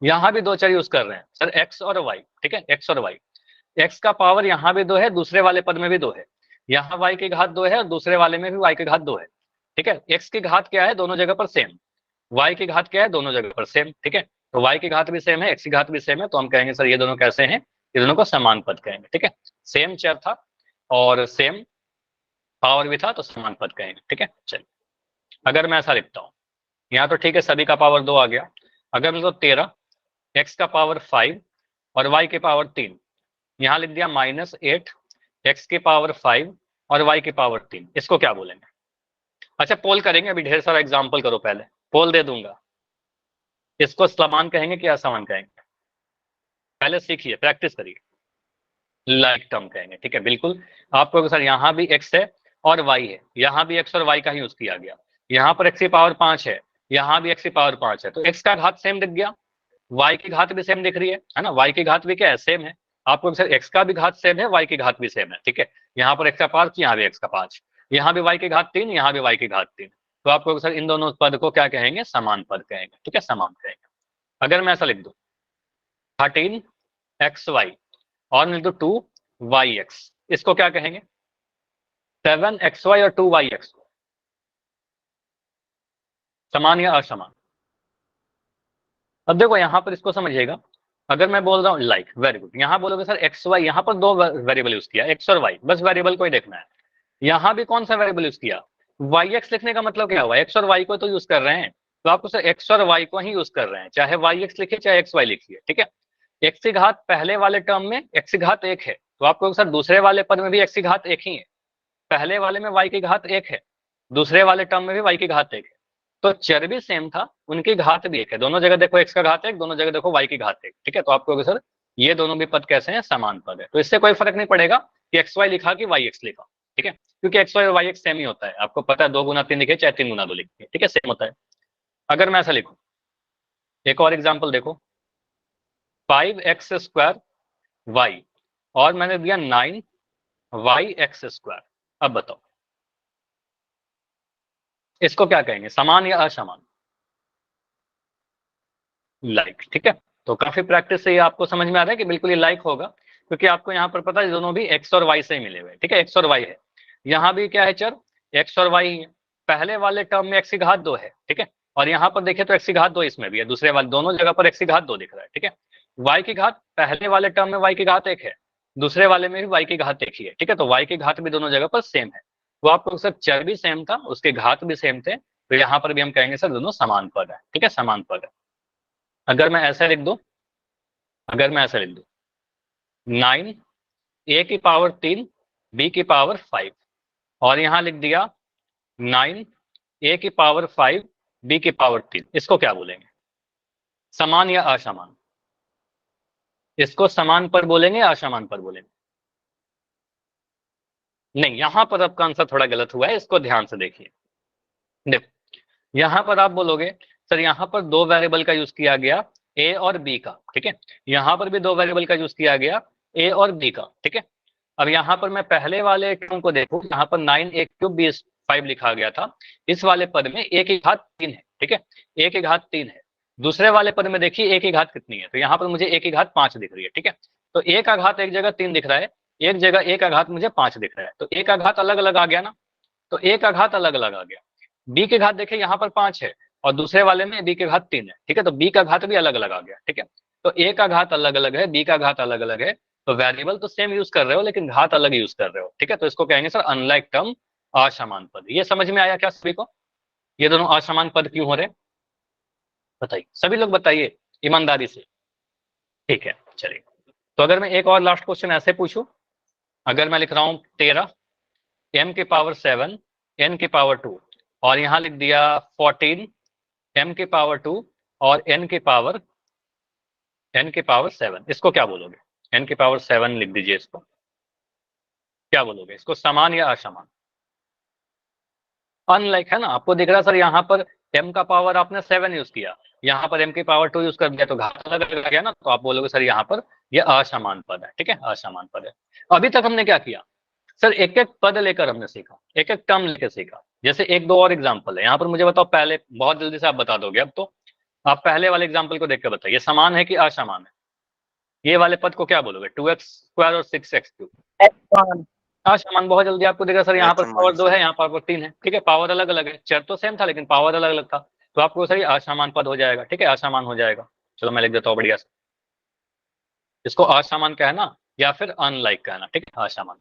यहाँ भी दो चर यूज कर रहे हैं सर एक्स और वाई, ठीक है, एक्स और वाई। एक्स का पावर यहाँ भी 2 है, दूसरे वाले पद में भी 2 है, यहाँ वाई की घात 2 है और दूसरे वाले में भी वाई की घात 2 है, ठीक है। एक्स की घात क्या है, दोनों जगह पर सेम। वाई की घात क्या है, दोनों जगह पर सेम, ठीक है। तो वाई की घात भी सेम है, एक्स की घात भी सेम है, तो हम कहेंगे सर ये दोनों कैसे हैं, ये दोनों को समान पद कहेंगे, ठीक है। सेम चर था और सेम पावर भी था तो समान पद कहेंगे, ठीक है। चलिए अगर मैं ऐसा लिखता हूँ, यहाँ तो ठीक है सभी का पावर 2 आ गया। अगर मतलब 13, एक्स का पावर 5 और वाई के पावर 3, यहाँ लिख दिया -8 एक्स की पावर 5 और वाई की पावर 3, इसको क्या बोलेंगे? अच्छा पोल करेंगे, अभी ढेर सारा एग्जाम्पल करो, पहले पोल दे दूंगा। इसको समान कहेंगे कि असमान कहेंगे? पहले सीखिए, प्रैक्टिस करिए। लाइक टर्म कहेंगे, ठीक है, बिल्कुल। आपको सर यहाँ भी एक्स है और वाई है, यहाँ भी एक्स और वाई का ही यूज किया गया। यहाँ पर एक्स की पावर 5 है, यहाँ भी एक्स की पावर 5 है, तो एक्स का घात सेम दिख गया, वाई की घात भी सेम दिख रही है ना, वाई की घात भी क्या है, सेम है। आपको सर एक्स का भी घात सेम है, वाई की घात भी सेम है, ठीक है। यहाँ पर एक्स का 5, यहाँ भी एक्स का 5, यहाँ भी वाई की घात 3, यहाँ भी वाई की घात 3, तो आपको सर इन दोनों पद को क्या कहेंगे, समान पद कहेंगे, ठीक है, समान कहेंगे। अगर मैं ऐसा लिख दूं 13xy और लिख दो 2yx, इसको क्या कहेंगे? 7xy और 2yx, समान या असमान? अब देखो यहाँ पर इसको समझिएगा, अगर मैं बोल रहा हूँ लाइक, वेरी गुड, यहाँ बोलोगे सर एक्स वाई, यहाँ पर दो वेरिएबल यूज किया, एक्स और वाई, बस वेरिएबल को ही देखना है। यहाँ भी कौन सा वेरिएबल यूज किया, वाई एक्स लिखने का मतलब क्या हुआ, एक्स और वाई को तो यूज कर रहे हैं, तो आपको सर एक्स और वाई को ही यूज कर रहे हैं, चाहे वाई एक्स लिखिए चाहे एक्स वाई लिखिए, ठीक है। एक्स की घात पहले वाले टर्म में एक्स की घात 1 है, तो आपको सर दूसरे वाले पद में भी एक्स की घात 1 ही है, पहले वाले में वाई की घात 1 है, दूसरे वाले टर्म में भी वाई की घात 1 है, तो चर भी सेम था, उनकी घात भी 1 है, दोनों जगह देखो एक्स का घात 1, दोनों जगह देखो वाई की घात 1, ठीक है। तो आपको सर ये दोनों भी पद कैसे हैं, समान पद है, तो इससे कोई फर्क नहीं पड़ेगा कि एक्स वाई लिखा कि वाई एक्स लिखा, ठीक है, क्योंकि एक्स वाई और वाई एक्स सेम ही होता है, आपको पता है 2 गुना 3 लिखे चाहे 3 गुना 2 लिखिए, ठीक है, सेम होता है। अगर मैं ऐसा लिखूं, एक और एग्जाम्पल देखो, 5x² वाई और मैंने दिया 9yx², अब बताओ इसको क्या कहेंगे, समान या असमान? लाइक, ठीक है। तो काफी प्रैक्टिस से ये आपको समझ में आ रहा है कि बिल्कुल ये लाइक होगा, क्योंकि आपको यहाँ पर पता है दोनों भी एक्स और वाई से ही मिले हुए, ठीक है, एक्स और वाई है। यहाँ भी क्या है चर, एक्स और वाई है, पहले वाले टर्म में एक्स की घात 2 है, ठीक है, और यहाँ पर देखिए तो एक्स की घात 2 इसमें भी है, दूसरे वाले दोनों जगह पर एक्स की घात 2 दिख रहा है, ठीक है। वाई की घात पहले वाले टर्म में वाई की घात 1 है, दूसरे वाले में भी वाई की घात 1 ही है, ठीक है, तो वाई की घात भी दोनों जगह पर सेम है, वो आपको सर चर भी सेम था, उसके घात भी सेम थे, तो यहाँ पर भी हम कहेंगे सर दोनों समान पद है, ठीक है, समान पद है। अगर मैं ऐसा लिख दूं, अगर मैं ऐसा लिख दूं 9 ए की पावर 3 बी की पावर 5 और यहां लिख दिया 9 ए की पावर 5 बी की पावर 3, इसको क्या बोलेंगे, समान या असमान? इसको समान पर बोलेंगे या असमान पर बोलेंगे? नहीं, यहां पर आपका आंसर थोड़ा गलत हुआ है, इसको ध्यान से देखिए। देखो यहां पर आप बोलोगे सर यहाँ पर 2 वेरिएबल का यूज किया गया, ए और बी का, ठीक है, यहाँ पर भी 2 वेरिएबल का यूज किया गया, ए और बी का, ठीक है। अब यहाँ पर मैं पहले वाले टर्म को देखूं, यहाँ पर 9a³ b 5 लिखा गया था, इस वाले पद में a की घात 3 है, ठीक है, a की घात 3 है। दूसरे वाले पद में देखिए a की घात कितनी है, तो यहाँ पर मुझे a की घात 5 दिख रही है, ठीक है। तो a का घात एक जगह 3 दिख रहा है, एक जगह a का घात मुझे 5 दिख रहा है, तो a का घात अलग अलग आ गया ना, तो a का घात अलग अलग आ गया। b की घात देखिए यहाँ पर 5 है और दूसरे वाले में b की घात 3 है, ठीक है, तो b का घात भी अलग अलग आ गया, ठीक है। तो a का घात अलग अलग है, b का घात अलग अलग है, तो वेरिएबल तो सेम यूज कर रहे हो लेकिन घात अलग यूज कर रहे हो, ठीक है, तो इसको कहेंगे सर अनलाइक टर्म, असमान पद। ये समझ में आया क्या सभी को, ये दोनों असमान पद क्यों हो रहे, बताइए सभी लोग, बताइए ईमानदारी से, ठीक है। चलिए तो अगर मैं एक और लास्ट क्वेश्चन ऐसे पूछूं, अगर मैं लिख रहा हूं 13 m की पावर 7 n की पावर 2 और यहां लिख दिया 14 m की पावर 2 और n की पावर 7, इसको क्या बोलोगे, n की पावर 7 लिख दीजिए, इसको क्या बोलोगे, इसको समान या असमान? अनलाइक है ना, आपको दिख रहा है सर यहाँ पर m का पावर आपने 7 यूज किया, यहाँ पर m की पावर 2 यूज कर दिया, तो घात अलग अलग गया ना, तो आप बोलोगे सर यहाँ पर ये असमान पद है, ठीक है, असमान पद है। अभी तक हमने क्या किया, सर एक एक पद लेकर हमने सीखा, एक एक टर्म लेकर सीखा। जैसे एक दो और एग्जाम्पल है यहाँ पर, मुझे बताओ पहले, बहुत जल्दी से आप बता दोगे अब तो। आप पहले वाले एग्जाम्पल को देख कर बताइए, समान है कि असमान है? ये वाले पद को क्या बोलोगे? 2x² और 6x3। असमान। बहुत जल्दी आपको देगा सर, यहाँ पर पावर 2 है, यहाँ पावर 3 है, ठीक है, पावर अलग अलग है, चर तो सेम था लेकिन पावर अलग अलग था, तो आपको सर असमान पद हो जाएगा, ठीक है, असमान हो जाएगा। चलो मैं लिख देता हूँ बढ़िया से, इसको असमान कहना या फिर अनलाइक कहना, ठीक है, असमान,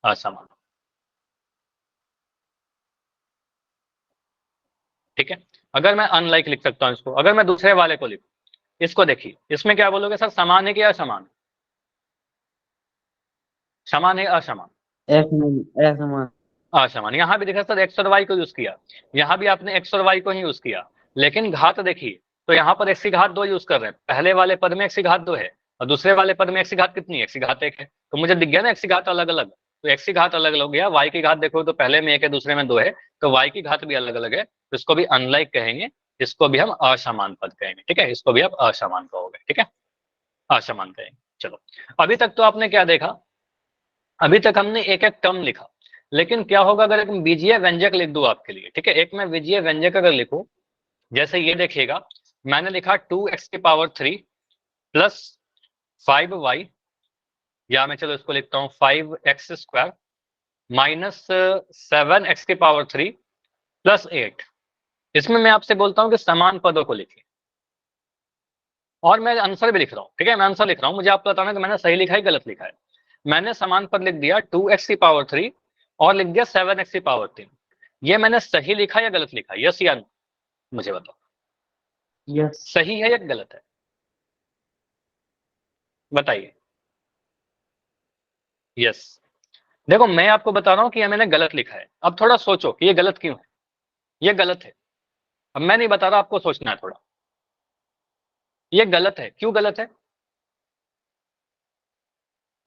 असमान, ठीक है। अगर मैं अनलाइक लिख सकता हूँ इसको, अगर मैं दूसरे वाले को लिखूं, इसको देखिए, इसमें क्या बोलोगे सर, समान है कि असमान? समान है असमान? असमान। असमान। यहाँ भी देखा सर एक्स और वाई को यूज किया, यहाँ भी आपने एक्स और वाई को ही यूज किया, लेकिन घात देखिए, तो यहाँ पर एक्स की घात 2 यूज कर रहे हैं, पहले वाले पद में एक्स की घात 2 है और दूसरे वाले पद में एक्स की घात कितनी है? एक्स की घात 1 है, तो मुझे दिख गया ना एक्स की घात अलग अलग, तो एक्स की घात अलग अलग हो गया, वाई की घात देखो तो पहले में 1 है दूसरे में 2 है, तो वाई की घात भी अलग अलग है, तो इसको भी अनलाइक कहेंगे, इसको भी हम असमान पद कहेंगे, ठीक है, इसको भी आप असमान कहोगे, ठीक है, असमान कहेंगे। चलो, अभी तक तो आपने क्या देखा, अभी तक हमने एक एक टर्म लिखा, लेकिन क्या होगा अगर एक बीजीय व्यंजक लिख दूं आपके लिए, ठीक है, एक मैं बीजीय व्यंजक अगर लिखूं, जैसे ये देखिएगा, मैंने लिखा 2x⁻³ प्लस 5y, या मैं चलो इसको लिखता हूं 5x² माइनस 7x⁻³ प्लस 8। इसमें मैं आपसे बोलता हूं कि समान पदों को लिखिए, और मैं आंसर भी लिख रहा हूं, ठीक है, मैं आंसर लिख रहा हूं, मुझे आप बताना कि मैंने सही लिखा है गलत लिखा है। मैंने समान पद लिख दिया 2x⁻³ और लिख दिया 7x⁻3, ये मैंने सही लिखा या गलत लिखा? यस या नो, मुझे बताओ, यस। सही है या गलत है, बताइए। यस। देखो मैं आपको बता रहा हूं कि ये मैंने गलत लिखा है, अब थोड़ा सोचो कि ये गलत क्यों है, ये गलत है, अब मैं नहीं बता रहा, आपको सोचना है थोड़ा, ये गलत है, क्यों गलत है,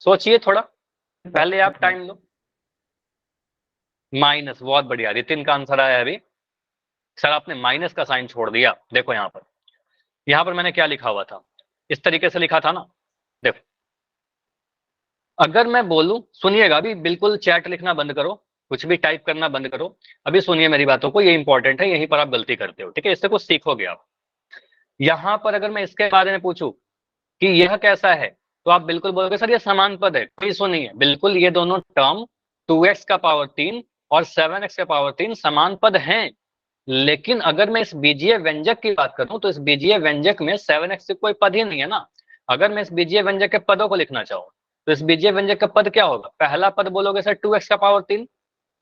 सोचिए थोड़ा, पहले आप टाइम लो। माइनस, बहुत बढ़िया, रितिन का आंसर आया अभी। सर आपने माइनस का साइन छोड़ दिया, देखो यहाँ पर मैंने क्या लिखा हुआ था, इस तरीके से लिखा था ना, देखो, अगर मैं बोलूं, सुनिएगा अभी, बिल्कुल चैट लिखना बंद करो, कुछ भी टाइप करना बंद करो, अभी सुनिए मेरी बातों को, ये इंपॉर्टेंट है, यहीं पर आप गलती करते हो, ठीक है, इससे कुछ सीखोगे आप। यहां पर अगर मैं इसके बारे में पूछूं कि यह कैसा है, तो आप बिल्कुल बोलोगे सर ये समान पद है, कोई इशू नहीं है, बिल्कुल ये दोनों टर्म 2x⁻3 और 7x⁻3 समान पद हैं, लेकिन अगर मैं इस बीजीय व्यंजक की बात करूं, तो इस बीजीय व्यंजक में 7x कोई पद ही नहीं है ना। अगर मैं इस बीजीय व्यंजक के पदों को लिखना चाहूं, तो इस बीजीय व्यंजक का पद क्या होगा? पहला पद बोलोगे सर 2x⁻3,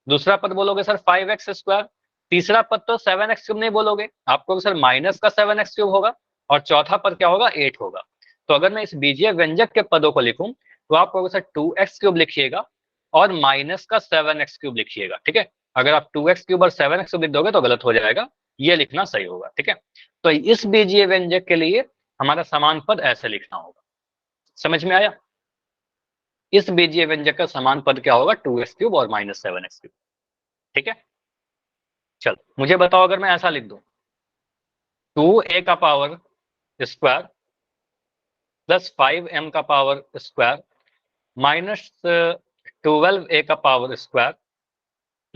दूसरा पद बोलोगे सर 5x², तीसरा पद तो 7x³ नहीं बोलोगे, आपको सर माइनस का 7x³ होगा, और चौथा पद क्या होगा? 8 होगा। तो अगर मैं इस बीजीय व्यंजक के पदों को लिखूं, तो आप कहोगे सर 2x³ लिखिएगा और माइनस का 7x³ लिखिएगा, ठीक है। अगर आप 2x³ और 7x³ लिख दोगे तो गलत हो जाएगा, ये लिखना सही होगा, ठीक है। तो इस बीजीय व्यंजक के लिए हमारा समान पद ऐसे लिखना होगा, समझ में आया? इस बीजीय व्यंजक का समान पद क्या होगा? 2x³ और माइनस 7x³, ठीक है। चलो मुझे बताओ, अगर मैं ऐसा लिख दूं 2a² प्लस 5m का power square minus 12a²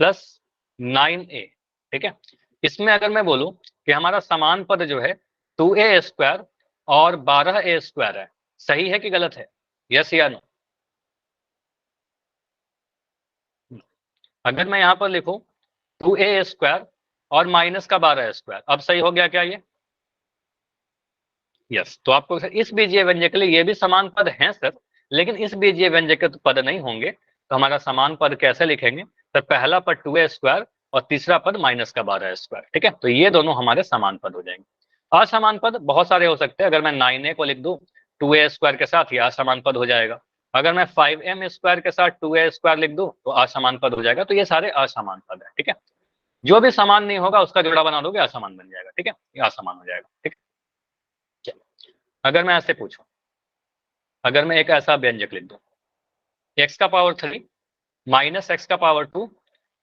plus 9a, ठीक है। इसमें अगर मैं बोलूं कि हमारा समान पद जो है 2a² और 12a² है, सही है कि गलत है? यस या नो? अगर मैं यहां पर लिखूं 2a² और माइनस का 12a², अब सही हो गया क्या ये? यस। तो आपको इस बीजीय व्यंजक के लिए ये भी समान पद हैं सर, लेकिन इस बीजीय व्यंजक के तो पद नहीं होंगे, तो हमारा समान पद कैसे लिखेंगे? तो पहला पद 2a² और तीसरा पद माइनस का 12a², ठीक है। तो ये दोनों हमारे समान पद हो जाएंगे। असमान पद बहुत सारे हो सकते हैं, अगर मैं 9a को लिख दूं 2a² के साथ, ये असमान पद हो जाएगा। अगर मैं 5m² के साथ 2a² लिख दूं तो असमान पद हो जाएगा। तो ये सारे असमान पद है, ठीक है। जो भी समान नहीं होगा उसका जोड़ा बना दोगे, असमान बन जाएगा, ठीक है, ये असमान हो जाएगा, ठीक है। अगर मैं ऐसे पूछूं, अगर मैं एक ऐसा व्यंजक लिख दूं x⁻³ minus x⁻²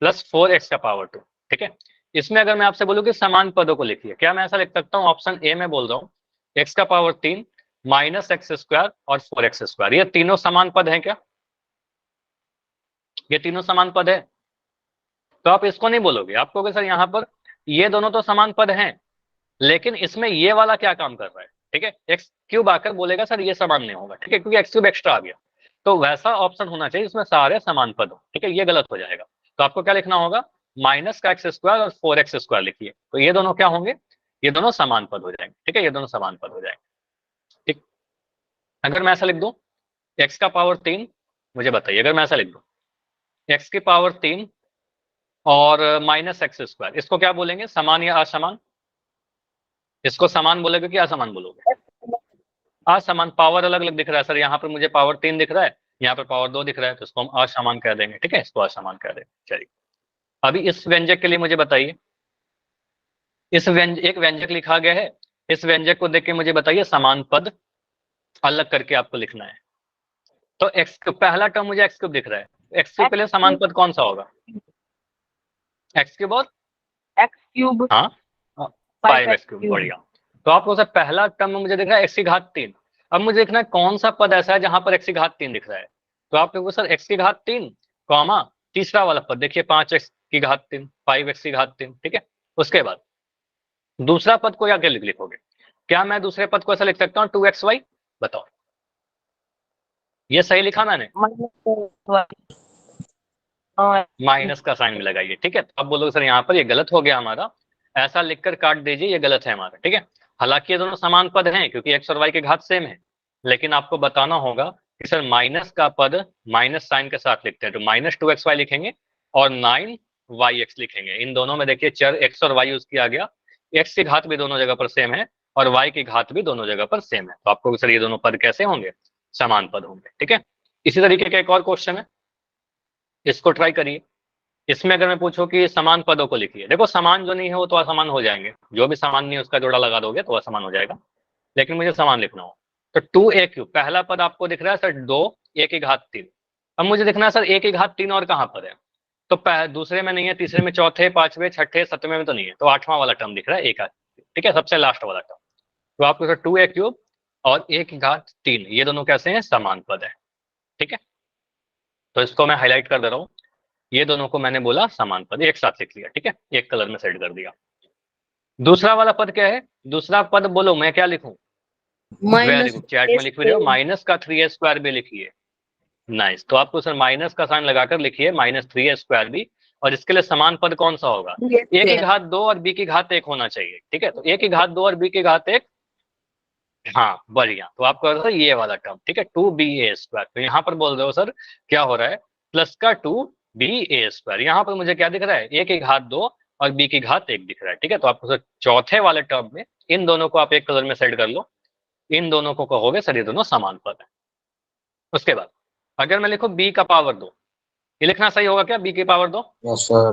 plus 4x⁻², ठीक है। इसमें अगर मैं आपसे बोलूं कि समान पदों को लिखिए, क्या मैं ऐसा लिख सकता हूं? ऑप्शन ए में बोल रहा हूं x⁻³ माइनस x² और 4x², ये तीनों समान पद हैं क्या? ये तीनों समान पद है, तो आप इसको नहीं बोलोगे, आप कहोगे सर यहाँ पर ये दोनों तो समान पद हैं, लेकिन इसमें ये वाला क्या काम कर रहा है, ठीक है। एक्स क्यूब आकर बोलेगा सर ये समान नहीं होगा, ठीक है, क्योंकि एक्स क्यूब एक्स्ट्रा आ गया। तो वैसा ऑप्शन होना चाहिए जिसमें सारे समान पद हो, ठीक है, ये गलत हो जाएगा। तो आपको क्या लिखना होगा, माइनस का एक्स स्क्वायर और 4x² लिखिए, तो ये दोनों क्या होंगे, ये दोनों समान पद हो जाएंगे, ठीक है, ये दोनों समान पद हो जाएंगे, ठीक। अगर मैं ऐसा लिख दूं, एक्स का पावर 3, मुझे बताइए अगर मैं ऐसा लिख दूं, एक्स की पावर 3 और -x², इसको क्या बोलेंगे, समान या असमान? इसको समान बोलोगे कि असमान बोलोगे? असमान, पावर अलग अलग दिख रहा है सर, यहाँ पर मुझे पावर 3 दिख रहा है, यहाँ पर पावर 2 दिख रहा है, तो इसको हम असमान कह देंगे, ठीक है, इसको असमान कह देंगे। चलिए अभी इस व्यंजक के लिए मुझे बताइए, इस एक व्यंजक लिखा गया है, इस व्यंजक को देख के मुझे बताइए समान पद अलग करके आपको लिखना है। तो एक्स क्यूब, पहला टर्म मुझे एक्स क्यूब दिख रहा है, एक्स क्यूब के लिए समान पद कौन सा होगा, एक्स क्यूब और एक्स क्यूब हाँ 5x³, बढ़िया। तो आपको सर पहला टर्म में मुझे दिख रहा है x की घात 3, अब मुझे देखना है कौन सा पद ऐसा है जहां पर x की घात 3 दिख रहा है। तो आप देखो सर x की घात 3 कॉमा तीसरा वाला पद देखिए 5x की घात 3, 5x की घात 3, ठीक है। उसके बाद दूसरा पद को आगे लिखोगे, क्या मैं दूसरे पद को ऐसा लिख सकता हूँ 2xy? बताओ, ये सही लिखा मैंने? माइनस का साइन भी लगाइए, ठीक है। तो अब बोलोगे सर यहाँ पर ये गलत हो गया हमारा, ऐसा लिखकर काट दीजिए, ये गलत है हमारा, ठीक है। हालांकि ये दोनों समान पद हैं क्योंकि एक्स और वाई के घात सेम है, लेकिन आपको बताना होगा कि सर माइनस का पद माइनस साइन के साथ लिखते हैं, तो -2xy लिखेंगे और 9yx लिखेंगे। इन दोनों में देखिए चर एक्स और वाई यूज किया गया, एक्स की घात भी दोनों जगह पर सेम है और वाई की घात भी दोनों जगह पर सेम है, तो आपको सर ये दोनों पद कैसे होंगे, समान पद होंगे, ठीक है। इसी तरीके का एक और क्वेश्चन है, इसको ट्राई करिए। इसमें अगर मैं पूछूं कि समान पदों को लिखिए, देखो समान जो नहीं है वो तो असमान हो जाएंगे, जो भी समान नहीं है उसका जोड़ा लगा दोगे तो असमान हो जाएगा, लेकिन मुझे समान लिखना हो। तो 2a³ पहला पद आपको दिख रहा है सर 2 a की घात 3, अब मुझे देखना है सर a की घात 3 और कहां पर है, तो दूसरे में नहीं है, तीसरे में, चौथे, पांचवें, छठे, सतवें में तो नहीं है, तो 8वां वाला टर्म दिख रहा है a का, ठीक है, सबसे लास्ट वाला टर्म। तो आपको सर 2a³ और a की घात 3 ये दोनों कैसे हैं, समान पद है, ठीक है। तो इसको मैं हाईलाइट कर दे रहा हूँ, ये दोनों को मैंने बोला समान पद, एक साथ लिख लिया, ठीक है, एक कलर में सेट कर दिया। दूसरा वाला पद क्या है, दूसरा पद बोलो मैं क्या लिखूं, वेरी गुड, चैट में लिख भी रहे हो, माइनस का 3a² भी लिखिए, नाइस। तो आपको सर माइनस का साइन लगाकर लिखिए -3a² भी, और इसके लिए समान पद कौन सा होगा, a की घात 2 और b की घात 1 होना चाहिए, ठीक है। तो a की घात 2 और b की घात 1, हाँ बढ़िया, तो आपको सर ये वाला टर्म, ठीक है, 2ba²। तो यहाँ पर बोल रहे हो सर क्या हो रहा है, प्लस का 2ba², यहाँ पर मुझे क्या दिख रहा है, a की घात 2 और b की घात 1 दिख रहा है, ठीक है। तो आपको सर चौथे वाले टर्म में इन दोनों को आप एक कलर में सेट कर लो, इन दोनों को कहोगे सर ये दोनों समान पद है। उसके बाद अगर मैं लिखूं b का पावर 2, ये लिखना सही होगा क्या, b की पावर 2? Yes sir.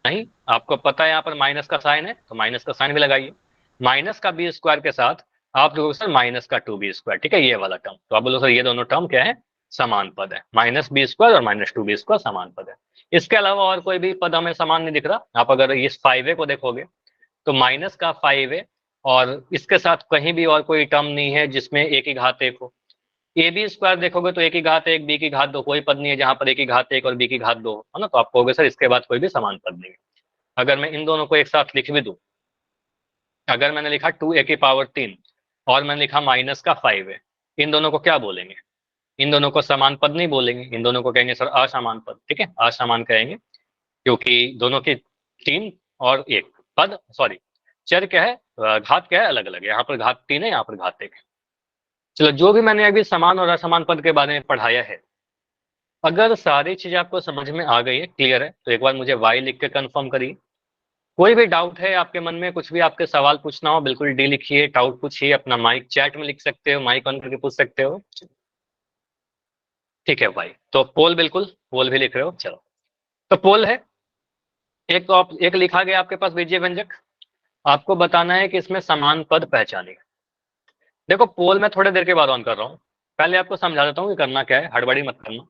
नहीं, आपको पता है यहाँ पर माइनस का साइन है, तो माइनस का साइन भी लगाइए, माइनस का b² के साथ आप लोगों सर माइनस का 2b², ठीक है, ये वाला टर्म। तो आप बोलो सर ये दोनों टर्म क्या है, समान पद है, -b² और -2b² समान पद है। इसके अलावा और कोई भी पद हमें समान नहीं दिख रहा। आप अगर इस 5a को देखोगे तो माइनस का 5a और इसके साथ कहीं भी और कोई टर्म नहीं है जिसमें a की घात 1 हो। ab² देखोगे तो a की घात 1, b की घात 2, कोई पद नहीं है जहां पर a की घात 1 और b की घात 2 है ना, तो आप कहोगे सर इसके बाद कोई भी समान पद नहीं है। अगर मैं इन दोनों को एक साथ लिख भी दूं, अगर मैंने लिखा 2a की पावर 3 और मैंने लिखा माइनस का 5a, इन दोनों को क्या बोलेंगे, इन दोनों को समान पद नहीं बोलेंगे, इन दोनों को कहेंगे सर असमान पद, ठीक है, असमान कहेंगे, क्योंकि दोनों की 3 और 1 पद, सॉरी चर क्या है, घात क्या है, अलग अलग है, यहाँ पर घात 3 है, यहाँ पर घात 1 है। चलो जो भी मैंने अभी समान और असमान पद के बारे में पढ़ाया है, अगर सारी चीजें आपको समझ में आ गई है, क्लियर है, तो एक बार मुझे वाई लिख के कंफर्म करिए। कोई भी डाउट है आपके मन में, कुछ भी आपके सवाल पूछना हो, बिल्कुल डी लिखिए, डाउट पूछिए, अपना माइक चैट में लिख सकते हो, माइक ऑन करके पूछ सकते हो, ठीक है भाई। तो पोल, बिल्कुल पोल भी लिख रहे हो, चलो। तो पोल है एक, तो आप एक लिखा गया आपके पास बीजीय व्यंजक, आपको बताना है कि इसमें समान पद पहचानिए। देखो पोल मैं थोड़ी देर के बाद ऑन कर रहा हूँ, पहले आपको समझा देता हूँ कि करना क्या है, हड़बड़ी मत करना।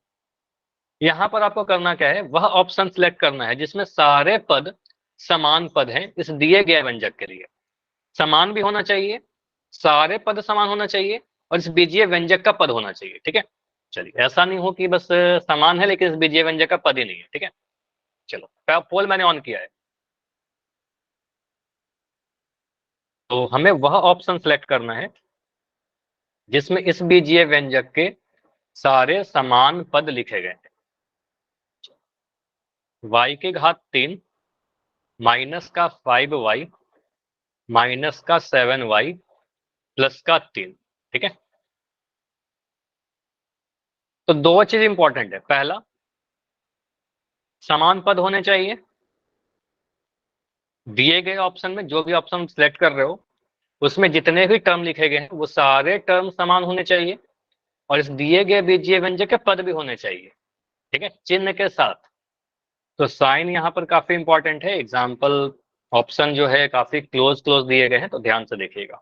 यहाँ पर आपको करना क्या है, वह ऑप्शन सिलेक्ट करना है जिसमें सारे पद समान पद हैं इस दिए गए व्यंजक के लिए, समान भी होना चाहिए, सारे पद समान होना चाहिए और इस बीजीय व्यंजक का पद होना चाहिए, ठीक है। चलिए, ऐसा नहीं हो कि बस समान है लेकिन इस बीजीय व्यंजक का पद ही नहीं है। ठीक है, चलो पोल मैंने ऑन किया है, तो हमें वह ऑप्शन सेलेक्ट करना है जिसमें इस बीजीय व्यंजक के सारे समान पद लिखे गए हैं। y की घात 3 माइनस का 5y माइनस का 7y प्लस का 3। ठीक है, तो दो चीज इंपॉर्टेंट है। पहला, समान पद होने चाहिए। दिए गए ऑप्शन में जो भी ऑप्शन सेलेक्ट कर रहे हो उसमें जितने भी टर्म लिखे गए हैं वो सारे टर्म समान होने चाहिए, और इस दिए गए बीजीय व्यंजक के पद भी होने चाहिए। ठीक है, चिन्ह के साथ। तो साइन यहाँ पर काफी इंपॉर्टेंट है। एग्जाम्पल ऑप्शन जो है काफी क्लोज क्लोज दिए गए हैं, तो ध्यान से देखिएगा।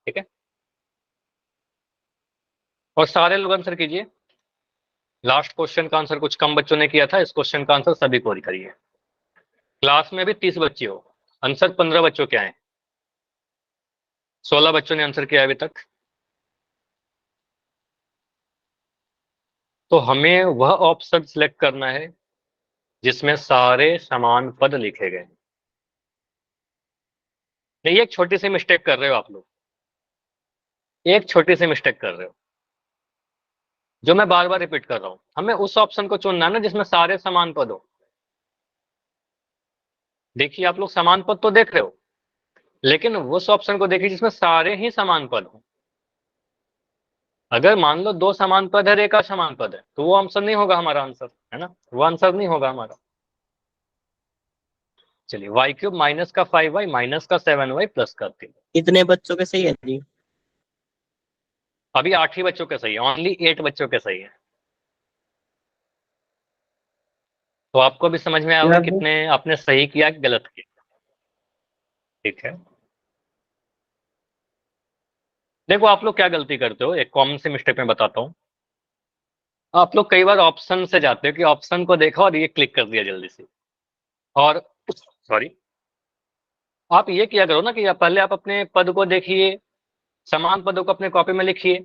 ठीक है, और सारे लोग आंसर कीजिए। लास्ट क्वेश्चन का आंसर कुछ कम बच्चों ने किया था, इस क्वेश्चन का आंसर सभी को करिए। क्लास में भी 30 बच्चे हो, आंसर 15 बच्चों के आए, 16 बच्चों ने आंसर किया अभी तक। तो हमें वह ऑप्शन सिलेक्ट करना है जिसमें सारे समान पद लिखे गए। नहीं, एक छोटी सी मिस्टेक कर रहे हो आप लोग, एक छोटी सी मिस्टेक कर रहे हो जो मैं बार बार रिपीट कर रहा हूं। हमें उस ऑप्शन को चुनना है ना जिसमें सारे समान पद हो। देखिए, आप लोग समान पद तो देख रहे हो, लेकिन उस ऑप्शन को देखिए जिसमें सारे ही समान पद हो। अगर मान लो दो समान पद है, एक असमान पद है, तो वो आंसर नहीं होगा हमारा आंसर, है ना, वो आंसर नहीं होगा हमारा। चलिए, y³ माइनस का 5y माइनस का 7y प्लस का 3। कितने बच्चों के सही है जी? अभी 8 ही बच्चों के सही है, ओनली 8 बच्चों के सही है। तो आपको भी समझ में आएगा बाबू, कितने आपने सही किया कि गलत किया। ठीक है, देखो आप लोग क्या गलती करते हो, एक कॉमन सी मिस्टेक मैं बताता हूँ। आप लोग कई बार ऑप्शन से जाते हो कि ऑप्शन को देखा और ये क्लिक कर दिया जल्दी से, और सॉरी, आप ये किया करो ना कि पहले आप अपने पद को देखिए, समान पदों को अपने कॉपी में लिखिए,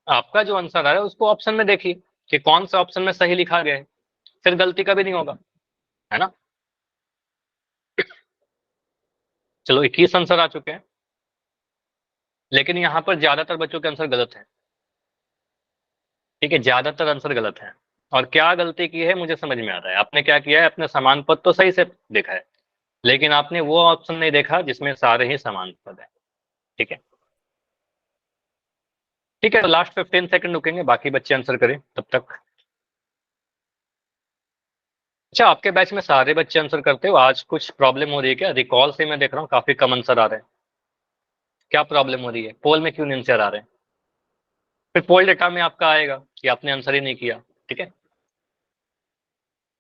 आपका जो आंसर आ रहा है उसको ऑप्शन में देखिए कि कौन सा ऑप्शन में सही लिखा गया है, फिर गलती कभी नहीं होगा, है ना। चलो, 21 आंसर आ चुके हैं, लेकिन यहाँ पर ज्यादातर बच्चों के आंसर गलत हैं। ठीक है, ज्यादातर आंसर गलत हैं। और क्या गलती की है मुझे समझ में आ रहा है। आपने क्या किया है, अपने समान पद तो सही से देखा है, लेकिन आपने वो ऑप्शन नहीं देखा जिसमें सारे ही समान पद है। ठीक है, ठीक है, तो लास्ट 15 सेकंड रुकेंगे, बाकी बच्चे आंसर करें तब तक। अच्छा, आपके बैच में सारे बच्चे आंसर करते हो? आज कुछ प्रॉब्लम हो रही है क्या? रिकॉल से मैं देख रहा हूँ काफी कम आंसर आ रहे हैं। क्या प्रॉब्लम हो रही है? पोल में क्यों नहीं आंसर आ रहे हैं? फिर पोल डेटा में आपका आएगा कि आपने आंसर ही नहीं किया। ठीक है,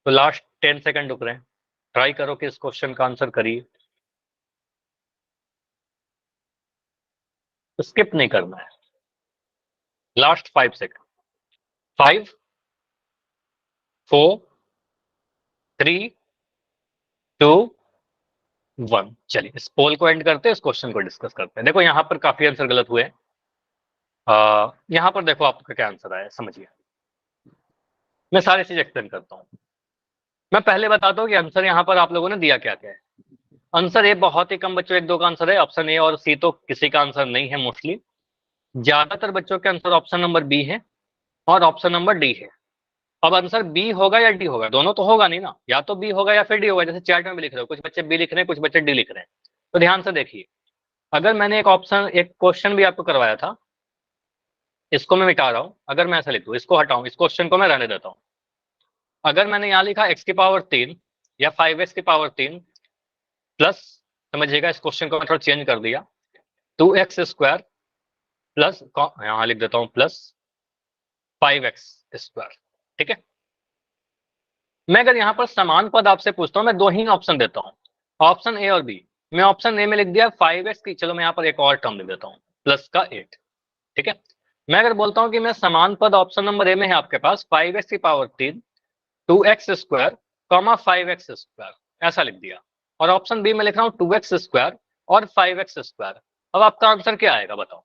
तो लास्ट 10 सेकंड रुक रहे हैं, ट्राई करो कि इस क्वेश्चन का आंसर करिए, स्किप नहीं करना है। Last 5 second, 5 4 3 2 1। चलिए, इस पोल को एंड करते हैं, इस क्वेश्चन को डिस्कस करते हैं। देखो यहाँ पर काफी आंसर गलत हुए हैं। यहाँ पर देखो आपका क्या आंसर आया, समझिए। मैं सारी चीज एक्सप्लेन करता हूँ। मैं पहले बताता हूँ कि आंसर यहाँ पर आप लोगों ने दिया क्या क्या है। आंसर ए बहुत ही कम बच्चों, एक दो का आंसर है। ऑप्शन ए और सी तो किसी का आंसर नहीं है मोस्टली। ज्यादातर बच्चों के आंसर ऑप्शन नंबर बी है और ऑप्शन नंबर डी है। अब आंसर बी होगा या डी होगा? दोनों तो होगा नहीं ना, या तो बी होगा या फिर डी होगा। जैसे चैट में भी लिख रहे हो, कुछ बच्चे बी लिख रहे हैं, कुछ बच्चे डी लिख रहे हैं। तो ध्यान से देखिए, अगर मैंने एक क्वेश्चन भी आपको करवाया था, इसको मैं मिटा रहा हूं, अगर मैं ऐसा लिख दूं, इसको हटाऊं, इस क्वेश्चन को मैं रहने देता हूं। अगर मैंने यहां लिखा x की पावर 3 या 5x की पावर 3 प्लस, समझिएगा इस क्वेश्चन को मैं थोड़ा चेंज कर दिया, 2x स्क्वायर प्लस, यहां लिख देता हूं प्लस 5x स्क्वायर। ठीक है, मैं अगर यहाँ पर समान पद आपसे पूछता हूँ, मैं दो ही ऑप्शन देता हूँ, ऑप्शन ए और बी। मैं ऑप्शन ए में लिख दिया 5x की, चलो मैं यहाँ पर एक और टर्म लिख देता हूँ, प्लस का 8। ठीक है, मैं अगर बोलता हूँ कि मैं समान पद ऑप्शन नंबर ए में है आपके पास 5x की power 3 2x square comma 5x square, ऐसा लिख दिया। और ऑप्शन बी में लिख रहा हूँ 2x स्क्वायर और 5x स्क्वायर। अब आपका आंसर क्या आएगा बताओ?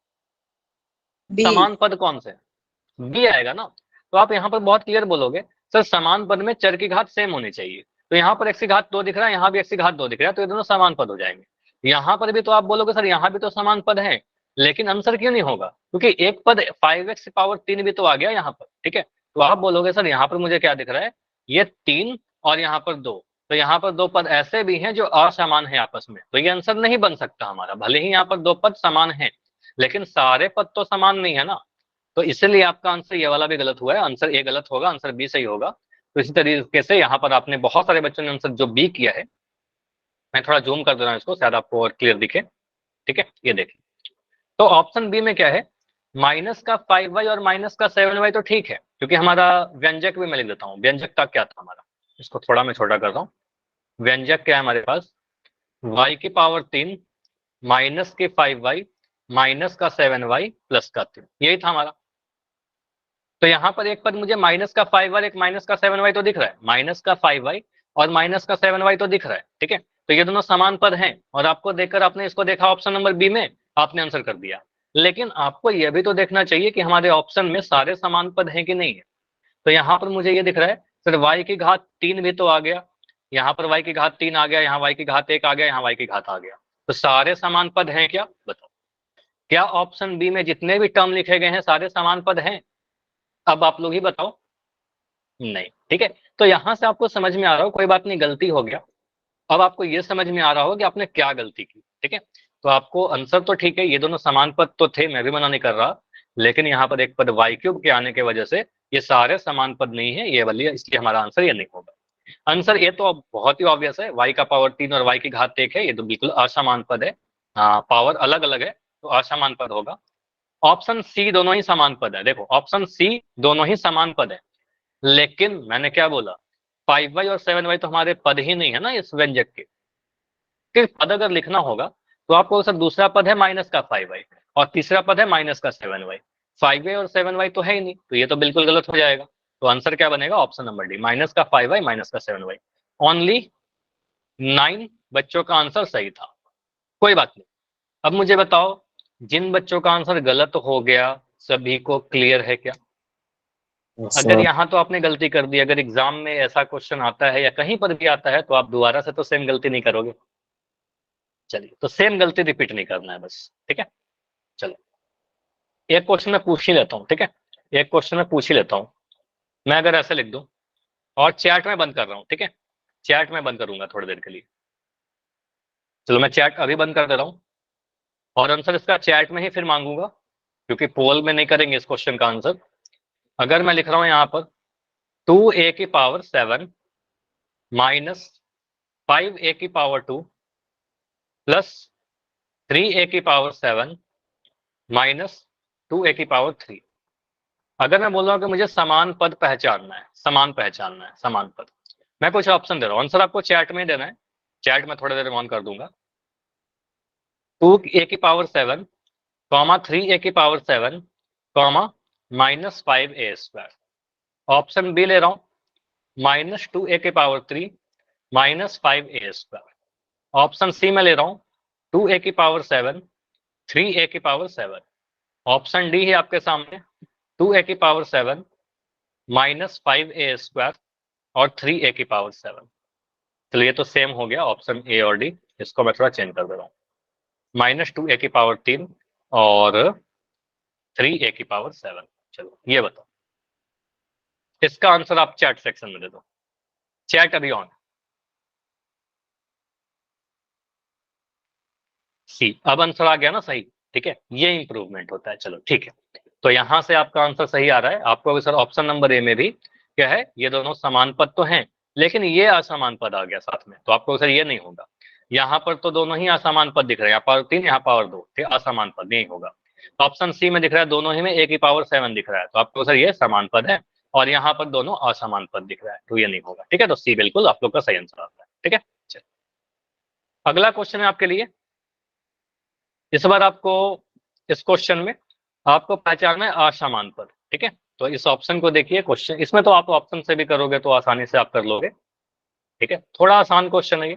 बी। समान पद कौन से? बी आएगा ना। तो आप यहाँ पर बहुत क्लियर बोलोगे सर समान पद में चर की घात सेम होनी चाहिए, तो यहाँ पर x की घात 2 दिख रहा है, यहाँ भी x की घात 2 दिख रहा है, तो ये दोनों समान पद हो जाएंगे। यहाँ पर भी तो आप बोलोगे सर यहाँ भी तो समान पद है, लेकिन आंसर क्यों नहीं होगा, क्योंकि एक पद 5x पावर 3 भी तो आ गया यहाँ पर, ठीक है। तो आप बोलोगे सर यहाँ पर मुझे क्या दिख रहा है, ये 3 और यहाँ पर 2, तो यहाँ पर दो पद ऐसे भी हैं जो असमान है आपस में, तो ये आंसर नहीं बन सकता हमारा, भले ही यहाँ पर दो पद समान है लेकिन सारे पद तो समान नहीं है ना। तो इसलिए आपका आंसर ये वाला भी गलत हुआ है, आंसर ए गलत होगा, आंसर बी सही होगा। तो इसी तरीके से यहाँ पर आपने बहुत सारे बच्चों ने आंसर जो बी किया है, मैं थोड़ा जूम कर दे रहा हूँ इसको शायद आपको और क्लियर दिखे, ठीक है। ये देखिए, तो ऑप्शन बी में क्या है, माइनस का 5y और माइनस का 7y, तो ठीक है, क्योंकि हमारा व्यंजक भी मैं लिख देता हूँ, व्यंजक का क्या था हमारा, इसको थोड़ा मैं छोटा करता हूँ। व्यंजक क्या है हमारे पास, y की पावर 3 माइनस के 5y माइनस का 7y प्लस का 3, यही था हमारा। तो यहाँ पर एक पद मुझे माइनस का 5 और एक माइनस का 7y तो दिख रहा है, माइनस का 5y और माइनस का 7y तो दिख रहा है, ठीक है। तो ये दोनों समान पद हैं और आपको देखकर आपने इसको देखा ऑप्शन नंबर बी में, आपने आंसर कर दिया। लेकिन आपको यह भी तो देखना चाहिए कि हमारे ऑप्शन में सारे समान पद हैं कि नहीं है। तो यहाँ पर मुझे ये दिख रहा है सर y की घात 3 भी तो आ गया, यहाँ पर y की घात 3 आ गया, यहाँ y की घात 1 आ गया, यहाँ y की घात आ गया, तो सारे समान पद हैं क्या, बताओ। क्या ऑप्शन बी में जितने भी टर्म लिखे गए हैं सारे समान पद हैं, अब आप लोग ही बताओ। नहीं, ठीक है। तो यहां से आपको समझ में आ रहा हो कोई बात नहीं, गलती हो गया। अब आपको ये समझ में आ रहा हो कि आपने क्या गलती की, ठीक है। तो आपको आंसर तो ठीक है, ये दोनों समान पद तो थे, मैं भी मना नहीं कर रहा, लेकिन यहाँ पर एक पद y क्यूब के आने की वजह से ये सारे समान पद नहीं है ये वाली, इसलिए हमारा आंसर ये नहीं होगा। आंसर ये तो बहुत ही ऑब्वियस है, y का पावर 3 और y की घात 1 है, ये तो बिल्कुल असमान पद है। हाँ, पावर अलग अलग है तो असमान पद होगा। ऑप्शन सी दोनों ही समान पद है, देखो ऑप्शन सी दोनों ही समान पद है, लेकिन मैंने क्या बोला, 5y और 7y तो हमारे पद ही नहीं है ना इस व्यंजक के। फिर पद अगर लिखना होगा तो आपको सर दूसरा पद है माइनस का 5y और तीसरा पद है माइनस का 7y, 5y और 7y तो है ही नहीं, तो ये तो बिल्कुल गलत हो जाएगा। तो आंसर क्या बनेगा, ऑप्शन नंबर डी, माइनस का 5y माइनस का 7y। ओनली 9 बच्चों का आंसर सही था, कोई बात नहीं। अब मुझे बताओ जिन बच्चों का आंसर गलत हो गया सभी को क्लियर है क्या। अगर सर यहाँ तो आपने गलती कर दी, अगर एग्जाम में ऐसा क्वेश्चन आता है या कहीं पर भी आता है तो आप दोबारा से तो सेम गलती नहीं करोगे। चलिए, तो सेम गलती रिपीट नहीं करना है बस, ठीक है। चलो, एक क्वेश्चन मैं पूछ ही लेता हूँ, ठीक है। एक क्वेश्चन मैं पूछ ही लेता हूँ, मैं अगर ऐसे लिख दूं और चैट में बंद कर रहा हूँ, ठीक है। चैट में बंद करूंगा थोड़ी देर के लिए। चलो, मैं चैट अभी बंद कर दे रहा हूँ और आंसर इसका चैट में ही फिर मांगूंगा, क्योंकि पोल में नहीं करेंगे इस क्वेश्चन का आंसर। अगर मैं लिख रहा हूँ यहाँ पर 2a की पावर 7 माइनस 5a की पावर 2 प्लस 3a की पावर 7 माइनस 2a की पावर 3। अगर मैं बोल रहा हूँ कि मुझे समान पद पहचानना है, समान पहचानना है, समान पद, मैं कुछ ऑप्शन दे रहा हूँ, आंसर आपको चैट में देना है। चैट में थोड़ी देर में ऑन कर दूंगा। 2a की पावर 7 कॉमा 3a की power 7 comma minus 5a²। Option B ले रहा हूँ माइनस 2a की power 3 minus 5a²। Option C में ले रहा हूँ 2a की पावर 7 3a की पावर 7। ऑप्शन डी है आपके सामने 2a की पावर 7 माइनस 5a² और 3a की पावर 7। चलिए, ये तो सेम हो गया ऑप्शन ए और डी, इसको मैं थोड़ा चेंज कर दे रहा हूँ, माइनस 2a की पावर 3 और 3a की पावर 7। चलो, ये बताओ इसका आंसर आप चैट सेक्शन में दे दो, चैट अभी ऑन। सी, अब आंसर आ गया ना सही, ठीक है, ये इंप्रूवमेंट होता है। चलो ठीक है, तो यहां से आपका आंसर सही आ रहा है आपको। सर ऑप्शन नंबर ए में भी क्या है, ये दोनों समान पद तो हैं लेकिन ये असमान पद आ गया साथ में, तो आपको सर ये नहीं होगा। यहाँ पर तो दोनों ही असमान पद दिख रहे हैं, यहाँ पावर 3 यहाँ पावर 2, ठीक, असमान पद नहीं होगा। ऑप्शन सी में दिख रहा है दोनों ही में ए की पावर 7 दिख रहा है, तो आपको सर ये समान पद है, और यहाँ पर दोनों असमान पद दिख रहा है, तो ये नहीं होगा, ठीक है। तो सी बिल्कुल आप लोग का सही आंसर आता है, ठीक है। चलिए, अगला क्वेश्चन है आपके लिए। इस बार आपको इस क्वेश्चन में आपको पहचानना है असमान पद, ठीक है। तो इस ऑप्शन को देखिए, क्वेश्चन इसमें तो आप ऑप्शन से भी करोगे तो आसानी से आप कर लोगे, ठीक है। थोड़ा आसान क्वेश्चन है ये।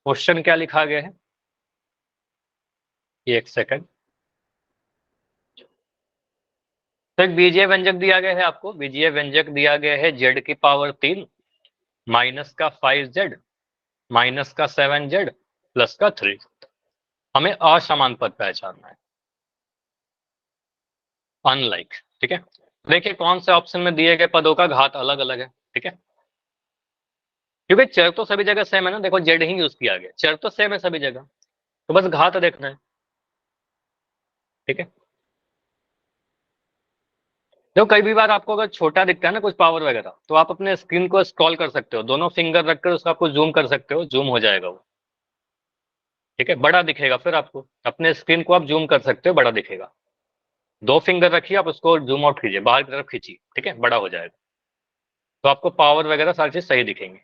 क्वेश्चन क्या लिखा गया है, एक सेकंड। तो एक बीजीय व्यंजक दिया गया है आपको, बीजीय व्यंजक दिया गया है z की पावर 3 माइनस का 5z माइनस का 7z प्लस का 3। हमें असमान पद पहचानना है, अनलाइक। ठीक है, देखिए कौन से ऑप्शन में दिए गए पदों का घात अलग अलग है। ठीक है, क्योंकि चर तो सभी जगह सेम है ना, देखो जेड ही यूज किया गया, चर तो सेम है सभी जगह, तो बस घात देखना है। ठीक है, देखो कई भी बार आपको अगर छोटा दिखता है ना कुछ पावर वगैरह, तो आप अपने स्क्रीन को स्क्रॉल कर सकते हो, दोनों फिंगर रखकर उसका आपको जूम कर सकते हो, जूम हो जाएगा वो। ठीक है, बड़ा दिखेगा, फिर आपको अपने स्क्रीन को आप जूम कर सकते हो, बड़ा दिखेगा। दो फिंगर रखिए, आप उसको जूम आउट कीजिए, बाहर की तरफ खींचिए, ठीक है, बड़ा हो जाएगा, तो आपको पावर वगैरह सारी चीज सही दिखेंगे।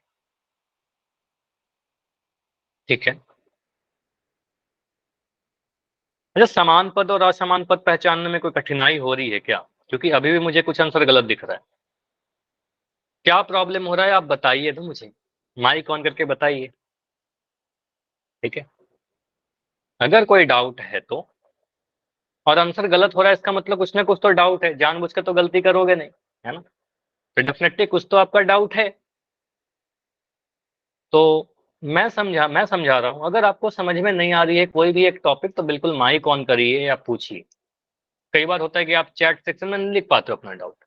ठीक है, अच्छा समान पद और असमान पद पहचानने में कोई कठिनाई हो रही है क्या? क्योंकि अभी भी मुझे कुछ आंसर गलत दिख रहा है। क्या प्रॉब्लम हो रहा है आप बताइए तो मुझे, माइक ऑन करके बताइए। ठीक है, अगर कोई डाउट है तो, और आंसर गलत हो रहा है इसका मतलब कुछ ना कुछ तो डाउट है, जानबूझ के तो गलती करोगे नहीं, है ना? तो डेफिनेटली कुछ तो आपका डाउट है। तो मैं समझा रहा हूं, अगर आपको समझ में नहीं आ रही है कोई भी एक टॉपिक, तो बिल्कुल माइक ऑन करिए या पूछिए। कई बार होता है कि आप चैट सेक्शन में नहीं लिख पाते हो अपना डाउट।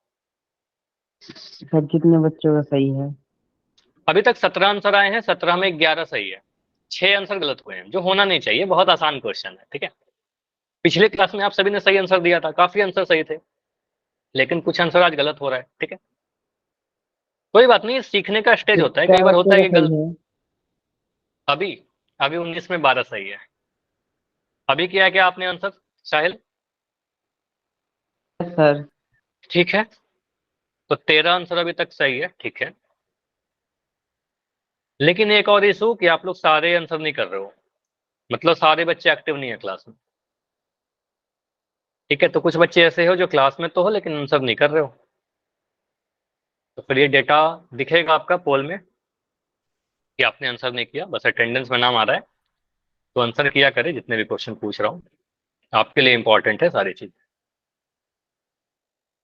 सर कितने बच्चों का सही है? अभी तक 17 आंसर आए हैं, 17 में 11 सही है, 6 आंसर गलत हुए हैं, जो होना नहीं चाहिए, बहुत आसान क्वेश्चन है। ठीक है, पिछले क्लास में आप सभी ने सही आंसर दिया था, काफी आंसर सही थे, लेकिन कुछ आंसर आज गलत हो रहा है। ठीक है, कोई बात नहीं, सीखने का स्टेज होता है, कई क्या बार होता बच्चों है का कि सही गलत। है? अभी अभी 19 में 12 सही है। अभी किया है क्या आपने आंसर साहिल? Yes sir. ठीक है, तो 13 आंसर अभी तक सही है। ठीक है, लेकिन एक और इशू कि आप लोग सारे आंसर नहीं कर रहे हो, मतलब सारे बच्चे एक्टिव नहीं है क्लास में। ठीक है, तो कुछ बच्चे ऐसे हो जो क्लास में तो हो लेकिन आंसर नहीं कर रहे हो, तो फिर ये डेटा दिखेगा आपका पोल में कि आपने आंसर नहीं किया, बस अटेंडेंस में नाम आ रहा है। तो आंसर किया करे, जितने भी क्वेश्चन पूछ रहा हूँ आपके लिए इंपॉर्टेंट है सारी चीज।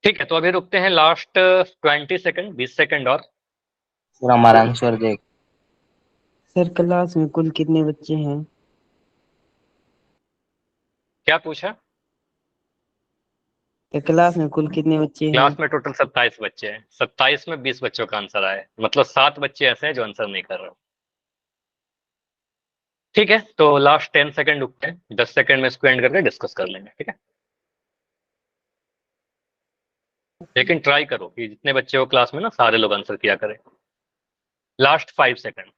ठीक है, तो अभी रुकते हैं लास्ट 20 सेकंड, 20 सेकंड और। पूरा हमारा आंसर देख। सर क्लास में कुल कितने बच्चे हैं? क्या पूछा? क्लास में कुल कितने बच्चे हैं? क्लास में टोटल 27 बच्चे हैं, 27 में 20 बच्चों का आंसर आया है, मतलब 7 बच्चे ऐसे हैं जो आंसर नहीं कर रहे। ठीक है, तो लास्ट 10 सेकंड रुकते हैं, 10 सेकंड में इसको एंड करके डिस्कस कर लेंगे। ठीक है, लेकिन ट्राई करो कि जितने बच्चे हो क्लास में ना सारे लोग आंसर किया करें। Last 5 second,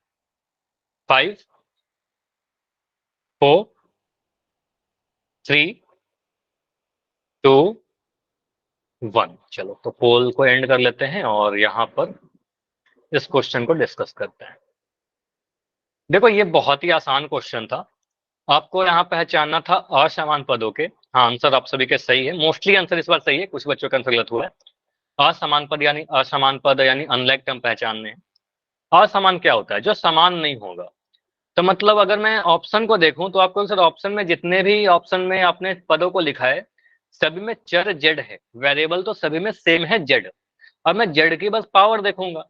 5 4 3 2 1। चलो तो पोल को एंड कर लेते हैं और यहाँ पर इस क्वेश्चन को डिस्कस करते हैं। देखो ये बहुत ही आसान क्वेश्चन था, आपको यहाँ पहचानना था असमान पदों के। हाँ, आंसर आप सभी के सही है, मोस्टली आंसर इस बार सही है, कुछ बच्चों का आंसर गलत हुआ है। असमान पद यानी अनलाइक टर्म पहचानने हैं। असमान क्या होता है? जो समान नहीं होगा। तो मतलब अगर मैं ऑप्शन को देखूं तो आपको सर ऑप्शन में जितने भी ऑप्शन में आपने पदों को लिखा है सभी में चर जेड है, वेरिएबल तो सभी में सेम है जेड। अब मैं जेड की बस पावर देखूंगा।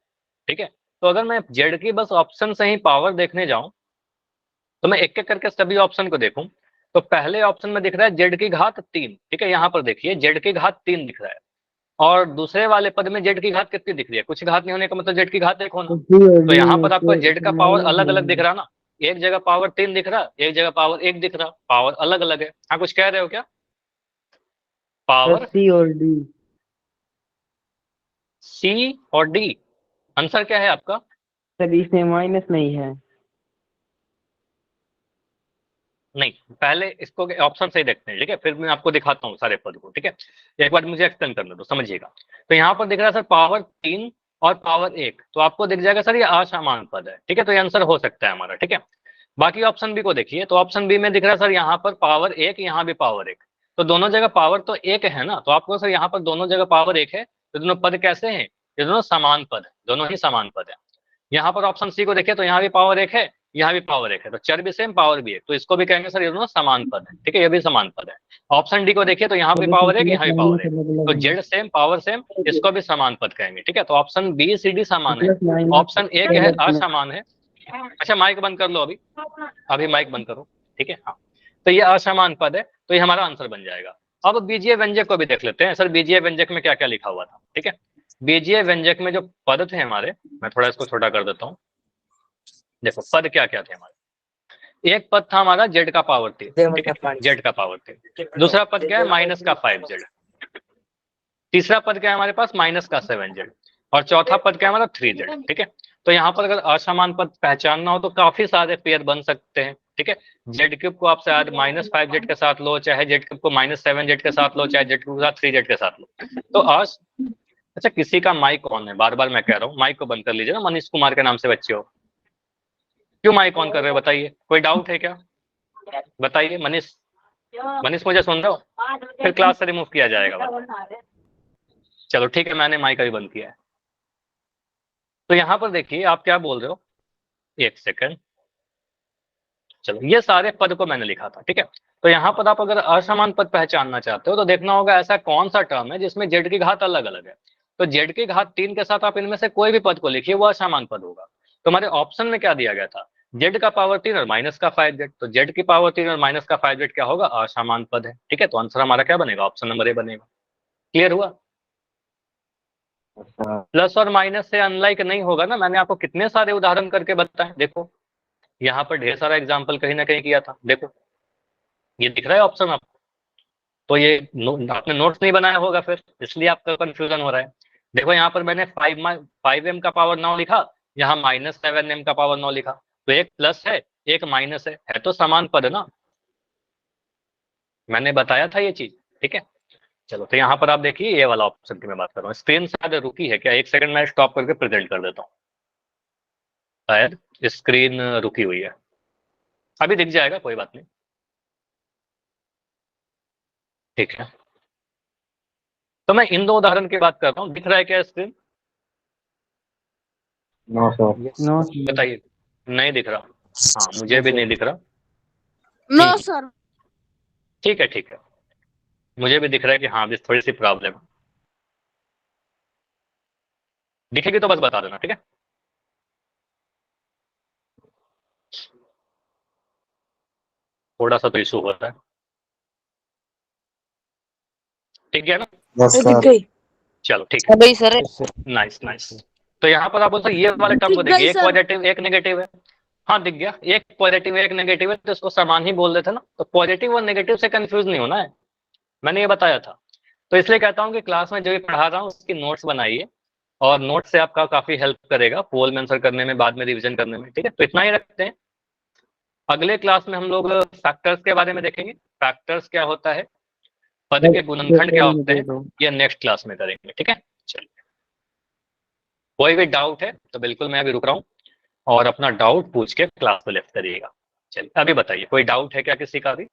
ठीक है, तो अगर मैं जेड की बस ऑप्शन से ही पावर देखने जाऊं तो मैं एक एक करके सभी ऑप्शन को देखूं, तो पहले ऑप्शन में दिख रहा है जेड की घात 3। ठीक है, यहाँ पर देखिए जेड की घात 3 दिख रहा है, और दूसरे वाले पद में जेड की घात कितनी दिख रही है? कुछ घात नहीं होने का मतलब जेड की घात 1 होना। तो सी और तो डी यहाँ में पर आपको जेड का पावर माइनस अलग अलग दिख नहीं रहा ना, एक जगह पावर 3 दिख रहा, एक जगह पावर 1 दिख रहा, पावर अलग अलग है। हाँ, कुछ कह रहे हो क्या? है। पावर सी और डी। सी और डी, आंसर क्या है आपका? सर इसमें माइनस नहीं है। नहीं, पहले इसको ऑप्शन से ही देखते हैं। ठीक है, फिर मैं आपको दिखाता हूँ सारे पद को। ठीक है, एक बार मुझे एक्सप्लेन करने दो, समझिएगा। तो यहाँ पर दिख रहा है सर पावर 3 और पावर 1, तो आपको दिख जाएगा सर ये असमान पद है। ठीक है, तो ये आंसर हो सकता है हमारा। ठीक है, बाकी ऑप्शन बी को देखिए, तो ऑप्शन बी में दिख रहा है सर यहाँ पर पावर 1, यहाँ भी पावर 1, तो दोनों जगह पावर तो 1 है ना, तो आपको सर यहाँ पर दोनों जगह पावर 1 है, तो दोनों पद कैसे हैं? ये दोनों समान पद है, दोनों ही समान पद है। यहाँ पर ऑप्शन सी को देखिए, तो यहाँ भी पावर 1 है, यहाँ भी पावर एक है, तो चर भी सेम पावर भी एक, तो इसको भी कहेंगे सर ये दोनों समान पद है, ठीक है, ये भी समान पद है। ऑप्शन डी को देखिए तो यहाँ भी पावर एक, यहाँ भी पावर एक, तो जेड सेम पावर सेम, इसको भी समान पद कहेंगे, ठीक है। तो ऑप्शन बी सी डी समान है, ऑप्शन ए क्या है, असमान है। अच्छा माइक बंद कर लो, अभी माइक बंद करो, ठीक है। हाँ, तो ये असमान पद है, तो ये हमारा आंसर बन जाएगा। अब बीजीय व्यंजक को भी देख लेते हैं, सर बीजीय व्यंजक में क्या क्या लिखा हुआ था, ठीक है। बीजीय व्यंजक में जो पद थे हमारे, मैं थोड़ा इसको छोटा कर देता हूँ। देखो पद क्या क्या थे हमारे, एक पद था हमारा जेड का पावर 3, ठीक है, जेड का पावर 3। दूसरा पद क्या है, माइनस का 5z। तीसरा पद क्या है हमारे पास, माइनस का 7z। और चौथा पद क्या है हमारा 3z, ठीक है। तो यहाँ पर अगर असमान पद पहचानना हो तो काफी सारे पेयर बन सकते हैं, ठीक है। जेड क्यूब को आप शायद -5z के साथ लो, चाहे जेड क्यूब को -7z के साथ लो, चाहे जेड क्यूब के साथ 3z के साथ लो। तो अच्छा किसी का माइक ऑन है, बार बार मैं कह रहा हूँ माइक को बंद कर लीजिए ना, मनीष कुमार के नाम से बच्चे हो, क्यों माइक ऑन कर रहे हो बताइए, कोई डाउट है क्या, बताइए मनीष। मनीष मुझे सुन रहे हो, फिर क्लास से रिमूव किया जाएगा। चलो ठीक है, मैंने माइक अभी बंद किया है। तो यहाँ पर देखिए आप क्या बोल रहे हो, एक सेकंड, चलो ये सारे पद को मैंने लिखा था, ठीक है। तो यहाँ पर आप अगर असमान पद पहचानना चाहते हो तो देखना होगा ऐसा कौन सा टर्म है जिसमें जेड की घात अलग अलग है। तो जेड की घात 3 के साथ आप इनमें से कोई भी पद को लिखिए, वो असमान पद होगा। तो हमारे ऑप्शन में क्या दिया गया था, जेड का पावर 3 और माइनस का 5z, तो जेड की पावर 3 और माइनस का 5z क्या होगा, असमान पद है, ठीक है। तो आंसर हमारा क्या बनेगा, ऑप्शन नंबर ए बनेगा। क्लियर हुआ। प्लस और माइनस से अनलाइक नहीं होगा ना, मैंने आपको कितने सारे उदाहरण करके बताए, देखो यहाँ पर ढेर सारा एग्जाम्पल कहीं ना कहीं किया था, देखो ये दिख रहा है ऑप्शन आपको। तो ये आपने नोट्स नहीं बनाया होगा फिर, इसलिए आपका कंफ्यूजन हो रहा है। देखो यहाँ पर मैंने 5m का पावर 9 लिखा, यहाँ -7m का पावर 9 लिखा, तो एक प्लस है एक माइनस है तो समान पद ना, मैंने बताया था ये चीज, ठीक है। चलो तो यहाँ पर आप देखिए ये वाला ऑप्शन की मैं बात कर रहा हूँ। स्क्रीन शायद रुकी है क्या, एक सेकंड मैं स्टॉप करके प्रेजेंट कर देता हूँ, शायद स्क्रीन रुकी हुई है, अभी दिख जाएगा कोई बात नहीं, ठीक है। तो मैं इन दो उदाहरण की बात कर रहा हूँ, दिख रहा है क्या स्क्रीन, नो सर। नो बताइए, नहीं दिख रहा, हाँ मुझे भी नहीं दिख रहा, नो सर। ठीक है ठीक है, मुझे भी दिख रहा है कि हाँ अभी थोड़ी सी प्रॉब्लम है, दिखेगी तो बस बता देना, ठीक है। थोड़ा सा तो इशू हो रहा है, ठीक है ना, यस दिख सर। गई। चलो ठीक है, भाई सर नाइस नाइस। तो यहाँ पर आप बोल सकते ये वाले टर्म को दिख गई देखिए, एक सर। पॉजिटिव एक नेगेटिव है, हाँ दिख गया, एक पॉजिटिव एक नेगेटिव है तो इसको समान ही बोल देते ना, तो पॉजिटिव और नेगेटिव से कंफ्यूज नहीं होना है, मैंने ये बताया था। तो इसलिए कहता हूँ कि क्लास में जो भी पढ़ा रहा हूँ उसकी नोट्स बनाइए, और नोट से आपका काफी हेल्प करेगा पोल में आंसर करने में, बाद में रिविजन करने में, ठीक है। तो इतना ही रखते हैं, अगले क्लास में हम लोग फैक्टर्स के बारे में देखेंगे, फैक्टर्स क्या होता है, पद के गुणनखंड क्या होते हैं, ये नेक्स्ट क्लास में करेंगे, ठीक है। चलिए कोई भी डाउट है तो बिल्कुल मैं अभी रुक रहा हूँ, और अपना डाउट पूछ के क्लास को लेफ्ट करिएगा। चलिए अभी बताइए कोई डाउट है क्या किसी का भी।